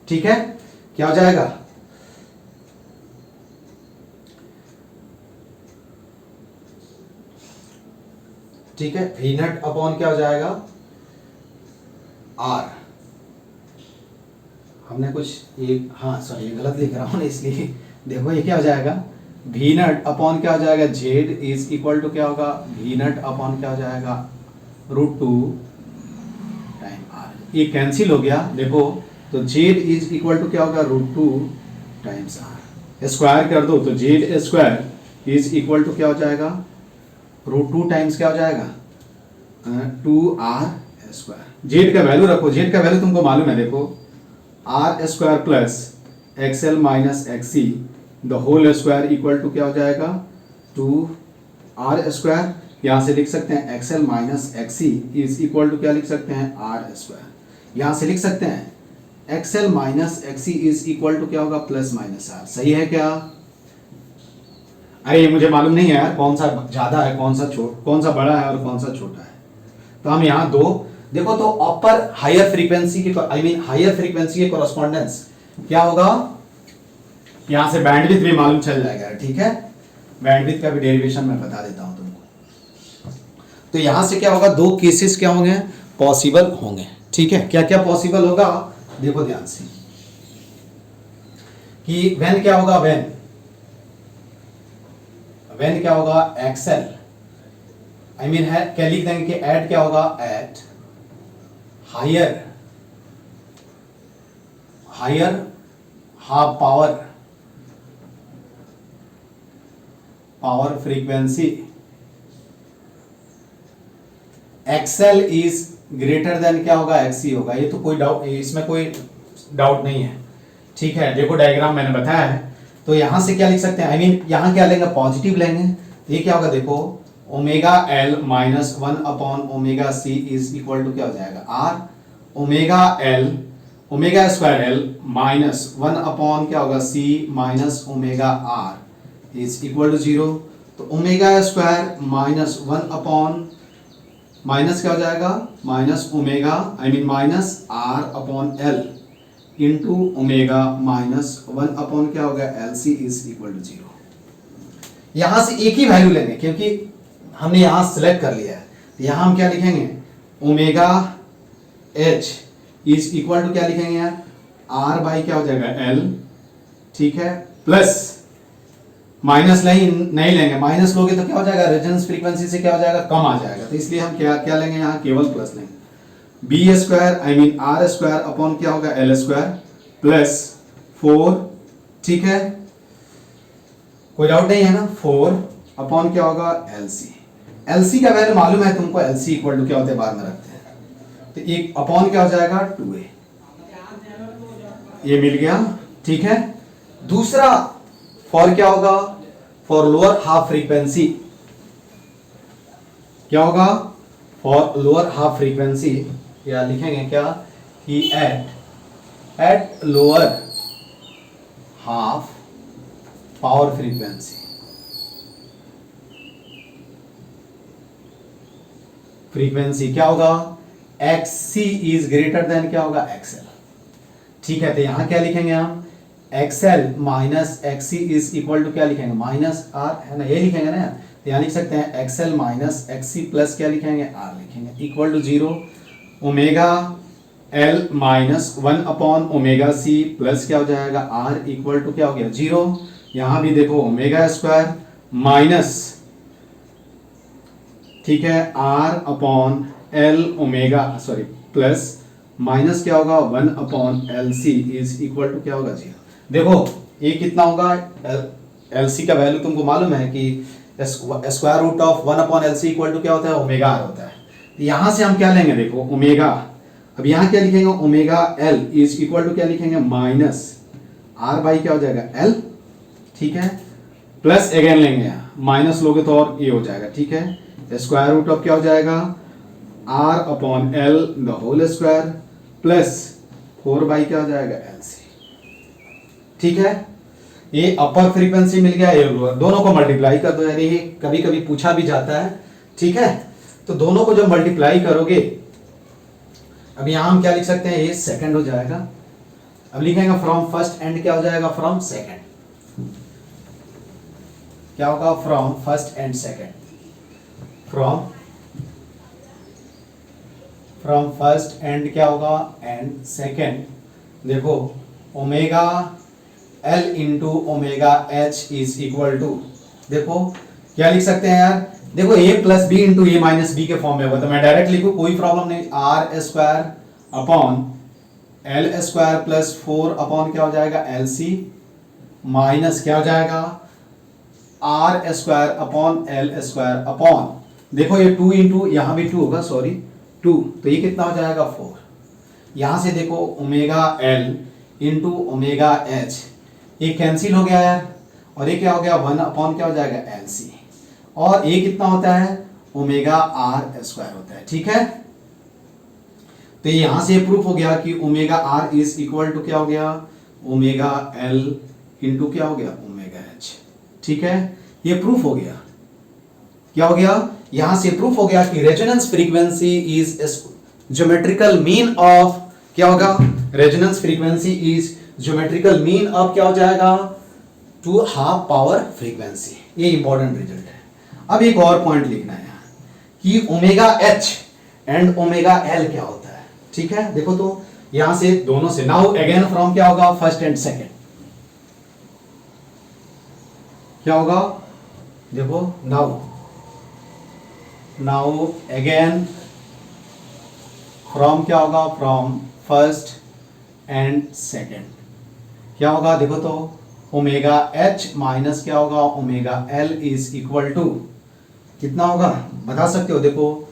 ठीक है, क्या हो जाएगा ठीक है, वी नट अपॉन क्या हो जाएगा आर, हमने कुछ ये हाँ सॉरी ये गलत लिख रहा हूं ना इसलिए, देखो ये क्या हो जाएगा वी नट अपॉन क्या हो जाएगा जेड इज इक्वल टू क्या होगा वी नट अपॉन क्या हो जाएगा √2 टाइम आर, ये कैंसिल हो गया देखो, तो जेड इज इक्वल टू क्या होगा √2 टाइम्स आर, स्क्वायर कर दो तो Z square is equal to क्या हो जाएगा √2 टाइम्स क्या हो जाएगा 2r स्क्वायर, जेड का वैल्यू रखो, जेड का वैल्यू तुमको मालूम है देखो R square plus XL minus XC the whole square equal to क्या हो जाएगा 2r स्क्वायर, यहां से लिख सकते हैं XL minus XC is equal to क्या लिख सकते हैं आर स्क्वायर, यहां से लिख सकते हैं XL minus XC is equal to क्या होगा प्लस माइनस आर, सही है क्या। अरे ये मुझे मालूम नहीं है यार कौन सा ज्यादा है कौन सा बड़ा है और कौन सा छोटा है, तो हम यहां दो देखो तो अपर हायर फ्रीक्वेंसी के हायर फ्रीक्वेंसी के कॉरस्पॉन्डेंस क्या होगा, यहां से बैंडविड्थ भी मालूम चल जाएगा, ठीक है, बैंडविड्थ का भी डेरिवेशन मैं बता देता हूं तुमको। तो यहां से क्या होगा दो केसेस क्या होंगे पॉसिबल होंगे, ठीक है, क्या क्या पॉसिबल होगा देखो ध्यान से कि व्हेन क्या होगा व्हेन क्या होगा एक्सएल है क्या लिख देंगे कि एट क्या होगा at higher half power frequency XL is greater than क्या होगा एक्सी होगा, ये तो कोई डाउट, इसमें कोई डाउट नहीं है, ठीक है, देखो डायग्राम मैंने बताया है। तो यहां से क्या लिख सकते हैं यहां क्या लेंगे पॉजिटिव लेंगे, तो ये क्या होगा देखो omega L minus 1 upon omega C is equal to क्या हो जाएगा R, omega square L minus 1 upon क्या होगा C minus omega R is equal to 0, तो omega square minus 1 upon minus क्या हो जाएगा minus omega minus R upon L into omega minus 1 upon क्या हो गया L C is equal to 0। यहां से एक ही वैल्यू लेंगे क्योंकि हमने यहां सिलेक्ट कर लिया है, तो यहां हम क्या लिखेंगे omega H is equal to क्या लिखेंगे यार आर बाई क्या हो जाएगा एल, ठीक है, प्लस माइनस नहीं लेंगे, माइनस लोगे तो क्या हो जाएगा रेजोनेंस फ्रीक्वेंसी से क्या हो जाएगा कम आ जाएगा, तो इसलिए हम क्या लेंगे यहाँ केवल प्लस लेंगे, B square R square upon क्या होगा एल स्क्वायर प्लस 4, ठीक है, कोई डाउट नहीं है ना, 4 अपॉन क्या होगा एलसी का वैल्यू मालूम है तुमको, एलसी इक्वल टू क्या होता है बाद में रखते हैं, तो एक अपॉन क्या हो जाएगा 2a, ये मिल गया, ठीक है। दूसरा फॉर क्या होगा फॉर लोअर हाफ फ्रीक्वेंसी, क्या होगा फॉर लोअर हाफ फ्रीक्वेंसी, या लिखेंगे क्या कि at lower half power frequency, frequency क्या होगा, XC इज ग्रेटर देन क्या होगा, XL। ठीक है, तो यहां क्या लिखेंगे हम, XL minus XC is equal to क्या लिखेंगे, माइनस R, है ना, ये लिखेंगे ना। तो यहाँ लिख सकते हैं XL माइनस XC प्लस क्या लिखेंगे, R लिखेंगे, equal to 0 omega L minus 1 upon omega C plus क्या हो जाएगा, R इक्वल टू क्या हो गया, 0। यहाँ भी देखो ओमेगा स्क्वायर माइनस, ठीक है, R upon L omega sorry plus minus क्या होगा 1 upon LC is equal to क्या होगा, 0। देखो ये कितना होगा, LC का वैल्यू तुमको मालूम है कि square root of 1 upon LC equal to क्या होता है, ओमेगा R होता है। तो यहां से हम क्या लेंगे, देखो ओमेगा, अब यहां क्या लिखेंगे, omega L is equal to क्या लिखेंगे, माइनस R बाई क्या हो जाएगा, L, ठीक है, प्लस अगेन लेंगे, यहाँ माइनस लोगे तो और ये हो जाएगा, ठीक है, स्क्वायर रूट ऑफ क्या हो जाएगा, R upon L the whole square plus 4 by क्या हो जाएगा, LC। ठीक है, ये अपर फ्रीक्वेंसी मिल गया, ये लोअर, दोनों को मल्टीप्लाई कर दो, यानी ये कभी कभी पूछा भी जाता है। ठीक है, तो दोनों को जब मल्टीप्लाई करोगे, अब यहां हम क्या लिख सकते हैं, ये सेकंड हो जाएगा। अब लिखेंगे फ्रॉम फर्स्ट एंड क्या हो जाएगा, फ्रॉम सेकंड, क्या होगा, from first and second, from first and क्या होगा, एंड सेकंड। देखो omega L into omega H is equal to, देखो क्या लिख सकते हैं यार, देखो A plus B into A minus B के फॉर्म में होगा, तो मैं डायरेक्ट लिखूं कोई प्रॉब्लम नहीं, R square upon L square plus 4 upon क्या हो जाएगा, LC माइनस क्या हो जाएगा, R square upon L square upon, देखो ये 2 इंटू यहां भी 2 होगा, सॉरी 2, तो ये कितना हो जाएगा, 4। यहां से देखो omega L into omega H, ये कैंसिल हो गया यार, और ये क्या हो गया, 1 अपॉन क्या हो जाएगा, LC, और ये कितना होता है, ओमेगा R स्क्वायर होता है। ठीक है, तो यहां से प्रूफ हो गया कि omega R is equal to क्या हो गया, ओमेगा L इंटू क्या हो गया, ओमेगा H। ठीक है, ये प्रूफ हो गया, क्या हो गया, यहां से प्रूफ हो गया कि resonance frequency is geometrical mean of, क्या होगा, resonance frequency is geometrical mean of क्या हो जाएगा, 2 हाफ पावर फ्रीक्वेंसी। ये इंपॉर्टेंट रिजल्ट है। अब एक और पॉइंट लिखना है यहाँ कि omega H and omega L क्या होता है। ठीक है, देखो तो यहां से दोनों से, नाउ अगेन फ्रॉम क्या होगा, फर्स्ट एंड सेकंड क्या होगा, देखो नाउ अगेन फ्रॉम क्या होगा, फ्रॉम फर्स्ट एंड सेकंड क्या होगा, देखो तो ओमेगा H माइनस क्या होगा, omega L is equal to कितना होगा, बता सकते हो, देखो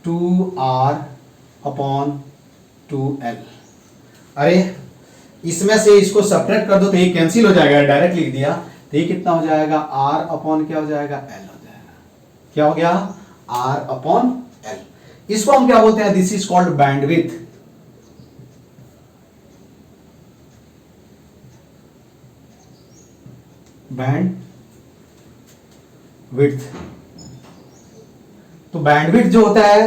2R अपॉन 2L। अरे इसमें से इसको सब्ट्रैक्ट कर दो तो ये कैंसिल हो जाएगा, डायरेक्ट लिख दिया, तो ये कितना हो जाएगा, R अपॉन क्या हो जाएगा, L हो जाएगा, क्या हो गया, R अपॉन L। इसको हम क्या बोलते हैं, this is called bandwidth. Bandwidth, तो बैंडविड्थ जो होता है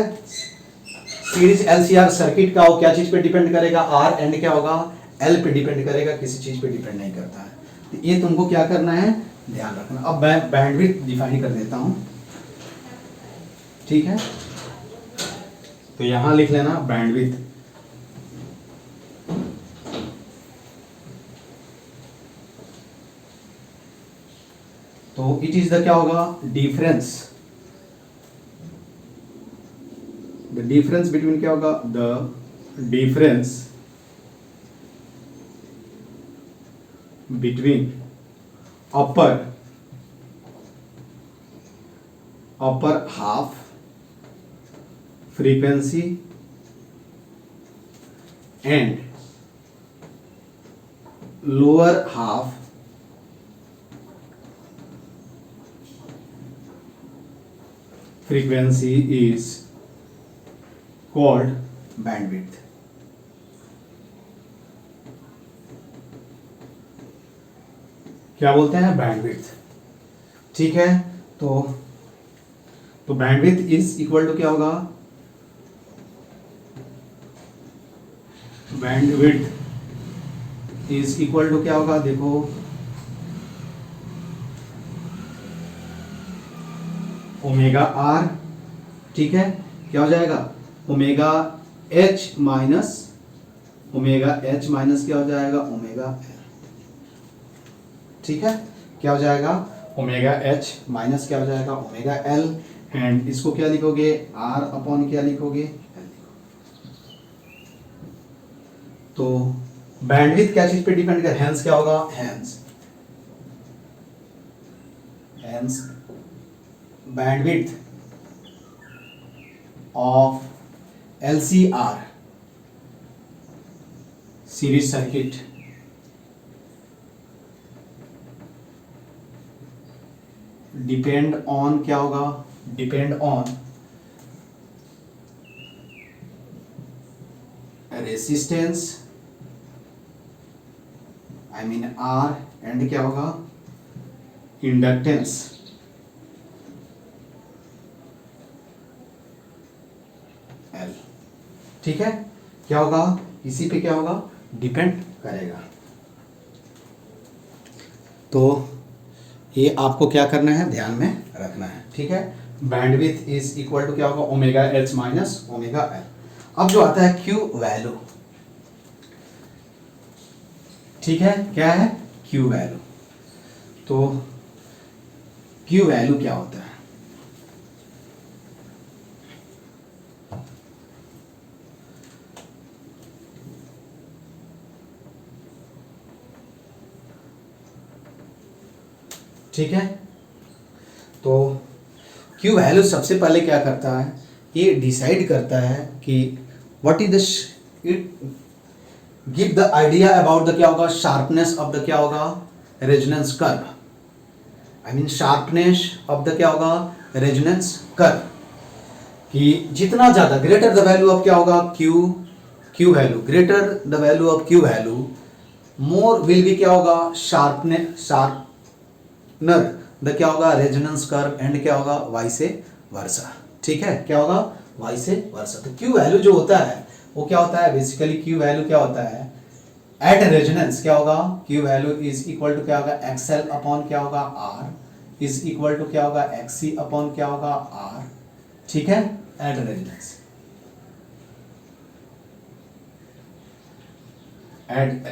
सीरीज LCR सर्किट का, वो क्या चीज पे डिपेंड करेगा, R एंड क्या होगा, L पे डिपेंड करेगा, किसी चीज पे डिपेंड नहीं करता है। तो ये तुमको क्या करना है, ध्यान रखना। अब मैं बैंडविड्थ डिफाइन कर देता हूं, ठीक है, तो यहां लिख लेना बैंडविड्थ, तो इट इज द क्या होगा, डिफरेंस, द डिफरेंस बिटवीन क्या होगा, the difference between upper half frequency and lower half frequency is called bandwidth। क्या बोलते हैं, बैंडविड्थ। ठीक है, तो बैंडविड्थ इज इक्वल टू क्या होगा, बैंडविड्थ इज इक्वल टू क्या होगा, देखो ओमेगा आर, ठीक है, क्या हो जाएगा ओमेगा एच माइनस क्या हो जाएगा ओमेगा एल, ठीक है, क्या हो जाएगा ओमेगा एच माइनस क्या हो जाएगा ओमेगा एल, एंड इसको क्या लिखोगे आर अपॉन क्या लिखोगे एल। तो बैंडविड्थ क्या चीज पे डिपेंड कर, हेंस क्या होगा hence bandwidth of LCR series circuit depend on क्या होगा, depend on resistance I mean R and क्या होगा इंडक्टेंस L, ठीक है, क्या होगा इसी पे क्या होगा डिपेंड करेगा। तो ये आपको क्या करना है ध्यान में रखना है, ठीक है। बैंडविड्थ इज इक्वल टू क्या होगा omega H minus omega L. अब जो आता है क्यू वैल्यू, ठीक है, क्या है क्यू वैल्यू। तो क्यू वैल्यू क्या होता है, ठीक है। तो क्यू वैल्यू सबसे पहले क्या करता है, ये डिसाइड करता है कि what is the it give the idea about the क्या होगा शार्पनेस ऑफ द क्या होगा resonance curve, I mean sharpness of the क्या होगा रेजोनेंस कर्व, कि जितना ज्यादा ग्रेटर द वैल्यू ऑफ क्या होगा Q value, greater the value of Q value more will be क्या होगा शार्पनर द क्या होगा रेजोनेंस कर्व एंड क्या होगा वाइस वर्सा, ठीक है, क्या होगा वाइस वर्सा। तो क्यू वैल्यू जो होता है वो क्या होता है बेसिकली क्यू वैल्यू क्या होता है एट रेजोनेंस क्या होगा Q value is equal to क्या होगा एक्सएल अपॉन क्या होगा आर इज इक्वल टू क्या होगा एक्सी अपॉन क्या होगा आर, ठीक है, एट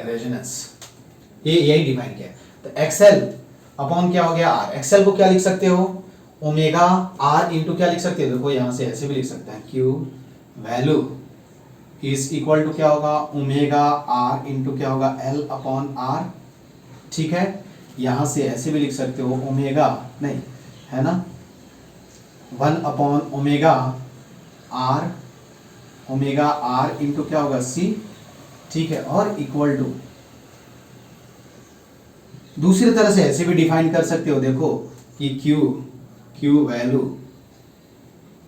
रेजोनेंस ये यही डिफाइन किया है। तो एक्सएल अपॉन क्या हो गया आर, एक्सएल को क्या लिख सकते हो ओमेगा आर इंटू क्या लिख सकते हो, देखो यहां से ऐसे भी लिख सकते हैं Q value is equal to क्या होगा ओमेगा आर इंटू क्या होगा एल अपॉन आर, ठीक है, यहां से ऐसे भी लिख सकते हो ओमेगा नहीं है ना 1 अपॉन ओमेगा आर इंटू क्या होगा सी, ठीक है, और इक्वल टू दूसरी तरह से ऐसे भी डिफाइन कर सकते हो, देखो कि Q value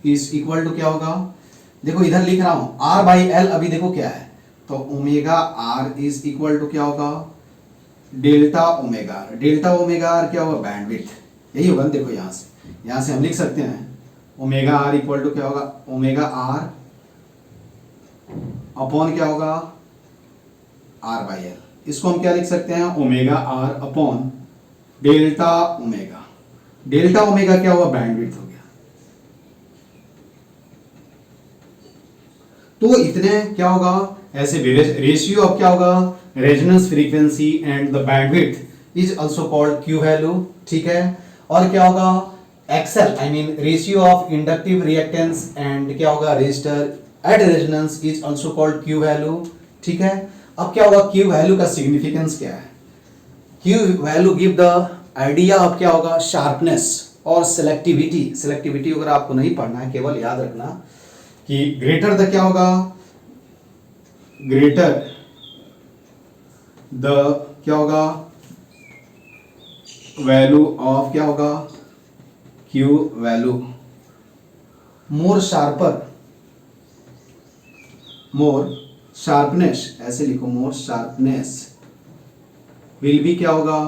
is equal to क्या होगा, देखो इधर लिख रहा हूं आर बाई एल, अभी देखो क्या है तो omega R is equal to क्या होगा डेल्टा ओमेगा आर क्या होगा बैंडविड्थ, यही होगा, देखो यहां से हम लिख सकते हैं ओमेगा आर इक्वल टू क्या होगा ओमेगा आर अपॉन क्या होगा आर बाई एल, इसको हम क्या लिख सकते हैं omega R upon delta omega क्या होगा बैंडविड्थ हो गया। तो इतने क्या होगा ऐसे रेशियो ऑफ क्या होगा resonance frequency and the bandwidth is also called Q value, ठीक है, और क्या होगा XL I mean ratio of inductive reactance and क्या होगा resistor at resonance is also called Q value, ठीक है। अब क्या होगा क्यू वैल्यू का सिग्निफिकेंस क्या है, Q value give the idea of क्या होगा शार्पनेस और सिलेक्टिविटी अगर आपको नहीं पढ़ना है केवल याद रखना कि ग्रेटर द क्या होगा ग्रेटर द क्या होगा वैल्यू ऑफ क्या होगा क्यू वैल्यू मोर शार्पनेस ऐसे लिखो मोर शार्पनेस विल बी क्या होगा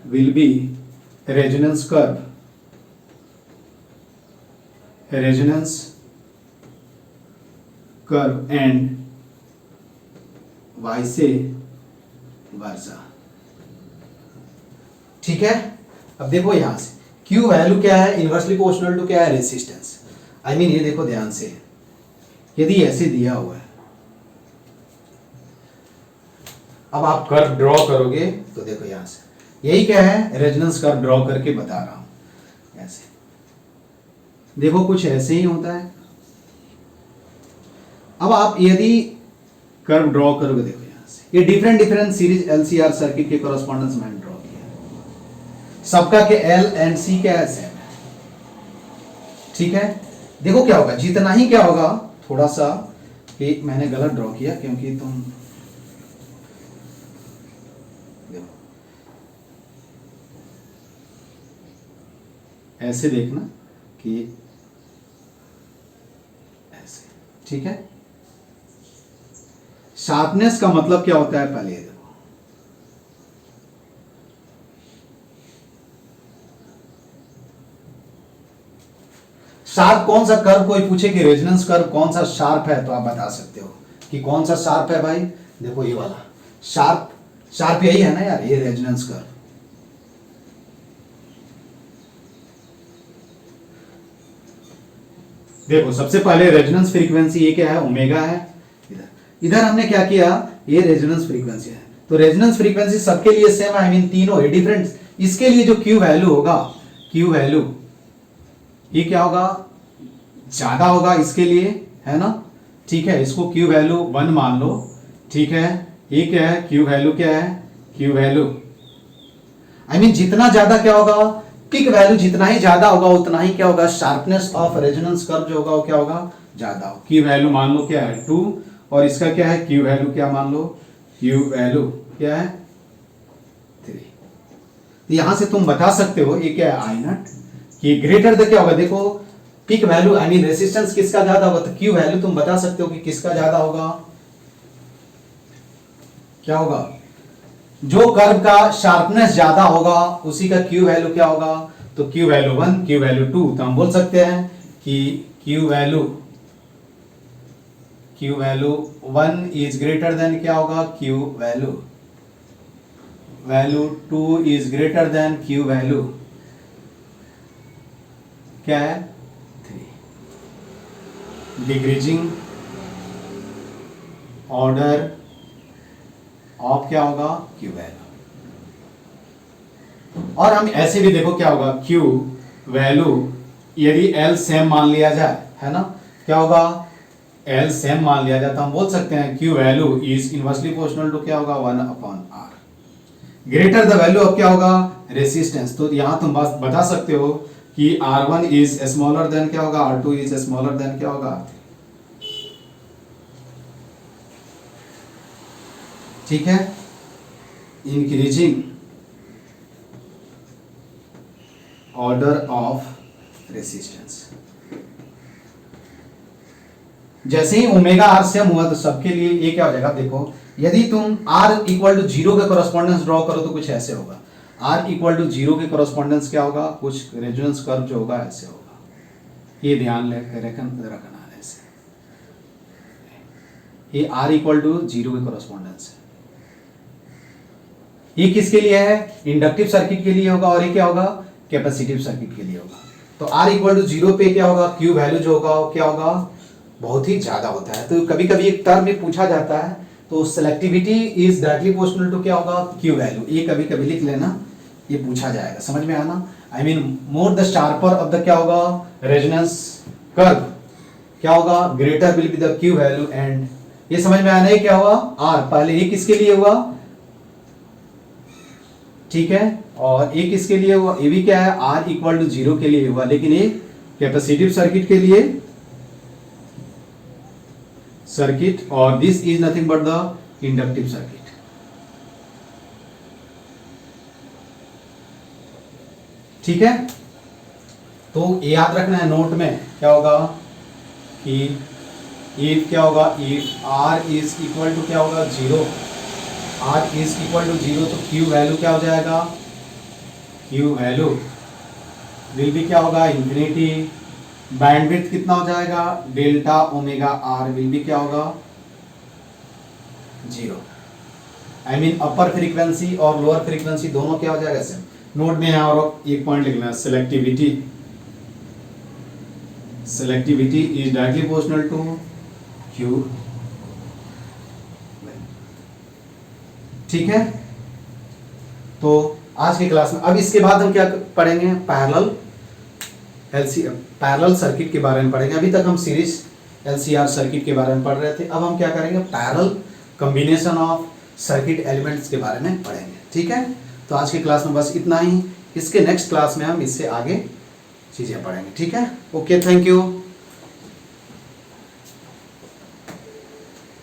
will be resonance curve and vice versa. ठीक है, अब देखो यहां से Q वैल्यू क्या है, इनवर्सली प्रोपोर्शनल टू क्या है, रेसिस्टेंस। आई मीन ये देखो ध्यान से, यदि ऐसे दिया हुआ है, अब आप कर्व ड्रॉ करोगे तो देखो यहां से यही क्या है, रेजोनेंस कर्व ड्रॉ करके बता रहा हूं। ऐसे देखो कुछ ऐसे ही होता है। अब आप यदि कर्व ड्रॉ करोगे, देखो यहां से ये डिफरेंट सीरीज LCR सर्किट के कॉरस्पॉन्डेंस मैंने ड्रॉ किया, सबका के L एंड C क्या है, सेम है। ठीक है, देखो क्या होगा, जितना ही क्या होगा, थोड़ा सा ये मैंने गलत ड्रॉ किया क्योंकि तुम देखो ऐसे देखना कि ऐसे। ठीक है, शार्पनेस का मतलब क्या होता है, पहले ये देखो, शार्प कौन सा कर्व, कोई पूछे कि रेजोनेंस कर्व कौन सा शार्प है तो आप बता सकते हो कि कौन सा शार्प है। भाई देखो ये वाला शार्प, शार्प यही है ना यार, ये रेजोनेंस कर्व। देखो सबसे पहले रेजोनेंस फ्रीक्वेंसी ये क्या है, ओमेगा है। इधर हमने क्या किया, ये रेजोनेंस फ्रीक्वेंसी है, तो रेजोनेंस फ्रीक्वेंसी सबके लिए सेम है, आई मीन तीनों है डिफरेंट। इसके लिए जो Q वैल्यू होगा, Q वैल्यू ये क्या होगा, ज्यादा होगा इसके लिए, है ना। ठीक है, इसको Q वैल्यू 1 मान लो। ठीक है, ये क्या है, Q वैल्यू क्या है, Q वैल्यू आई मीन जितना ज्यादा क्या होगा, पिक वैल्यू जितना ही ज्यादा होगा उतना ही क्या होगा, शार्पनेस ऑफ रेजोनेंस कर्व जो होगा वो क्या होगा, ज्यादा हो। Q वैल्यू मान लो क्या है 2, और इसका क्या है Q वैल्यू क्या मान लो, Q वैल्यू क्या है 3। यहां से तुम बता सकते हो ये क्या है, I0 कि ग्रेटर द क्या होगा, देखो peak value I mean resistance किसका ज्यादा होगा, तो Q वैल्यू तुम बता सकते हो कि किसका ज्यादा होगा, क्या होगा, जो कर्व का शार्पनेस ज्यादा होगा उसी का Q वैल्यू क्या होगा, तो Q वैल्यू 1, Q वैल्यू 2। तो हम बोल सकते हैं कि Q value 1 is greater than क्या होगा, Q value 2 is greater then Q value क्या है 3। डिक्रीजिंग ऑर्डर ऑफ क्या होगा, Q वैल्यू। और हम ऐसे भी देखो क्या होगा, Q वैल्यू यदि L सेम मान लिया जाए, है ना, क्या होगा, L सेम मान लिया जाए तो हम बोल सकते हैं Q value is inversely proportional to क्या होगा, 1/R। Greater the value of क्या होगा, रेसिस्टेंस। तो यहां तुम बता सकते हो कि R1 इज स्मॉलर देन क्या होगा, R2 इज स्मॉलर देन क्या होगा। ठीक है, इंक्रीजिंग ऑर्डर ऑफ रेसिस्टेंस। जैसे ही ओमेगा आर सेम हुआ तो सबके लिए ये क्या हो जाएगा, देखो यदि तुम R इक्वल टू 0 का कॉरेस्पॉन्डेंस ड्रॉ करो तो कुछ ऐसे होगा, R इक्वल टू 0 के कॉरेस्पॉन्डेंस क्या होगा, कुछ रेजोनेंस कर्व जो होगा ऐसे होगा। ये ध्यान रखना ऐसे, ये R इक्वल टू 0 के कॉरेस्पॉन्डेंस है। ये किसके लिए है, इंडक्टिव सर्किट के लिए होगा, और ये क्या होगा, कैपेसिटिव सर्किट के लिए होगा। तो R इक्वल टू 0 पे क्या होगा, Q वैल्यू जो होगा क्या होगा, बहुत ही ज्यादा होता है। तो कभी कभी एक टर्म में पूछा जाता है, तो selectivity is directly proportional to क्या होगा, Q वैल्यू। ये कभी कभी लिख लेना, ये पूछा जाएगा, समझ में आना। I mean more the sharper of the क्या होगा, रेजोनेंस कर्व क्या होगा, greater will be the Q value. And ये समझ में आना है क्या हुआ, R पहले ये किसके लिए हुआ, ठीक है, और ये किसके लिए हुआ, ये भी क्या है, R इक्वल टू 0 के लिए हुआ, लेकिन ये कैपेसिटिव सर्किट के लिए सर्किट, और this is nothing but the inductive circuit. ठीक है, तो याद रखना है नोट में क्या होगा कि इफ क्या होगा, if R is equal to क्या होगा 0, R इज इक्वल टू 0 तो Q वैल्यू क्या हो जाएगा, Q वैल्यू विल भी क्या होगा, इंफिनिटी। बैंडविड्थ कितना हो जाएगा, डेल्टा ओमेगा R विल भी क्या होगा, zero. I mean upper frequency और लोअर फ्रीक्वेंसी दोनों क्या हो जाएगा सेम। नोट में यहाँ और एक पॉइंट लिखना है, selectivity is directly proportional to Q. ठीक है, तो आज की क्लास में अब इसके बाद हम क्या पढ़ेंगे, पैरेलल सर्किट के बारे में पढ़ेंगे। अभी तक हम सीरीज LCR सर्किट के बारे में पढ़ रहे थे, अब हम क्या करेंगे, parallel combination of circuit elements के बारे में पढ़ेंगे। ठीक है, तो आज की क्लास में बस इतना ही। इसके नेक्स्ट क्लास में हम इससे आगे चीज़ें पढ़ेंगे। ठीक है, ओके, थैंक यू।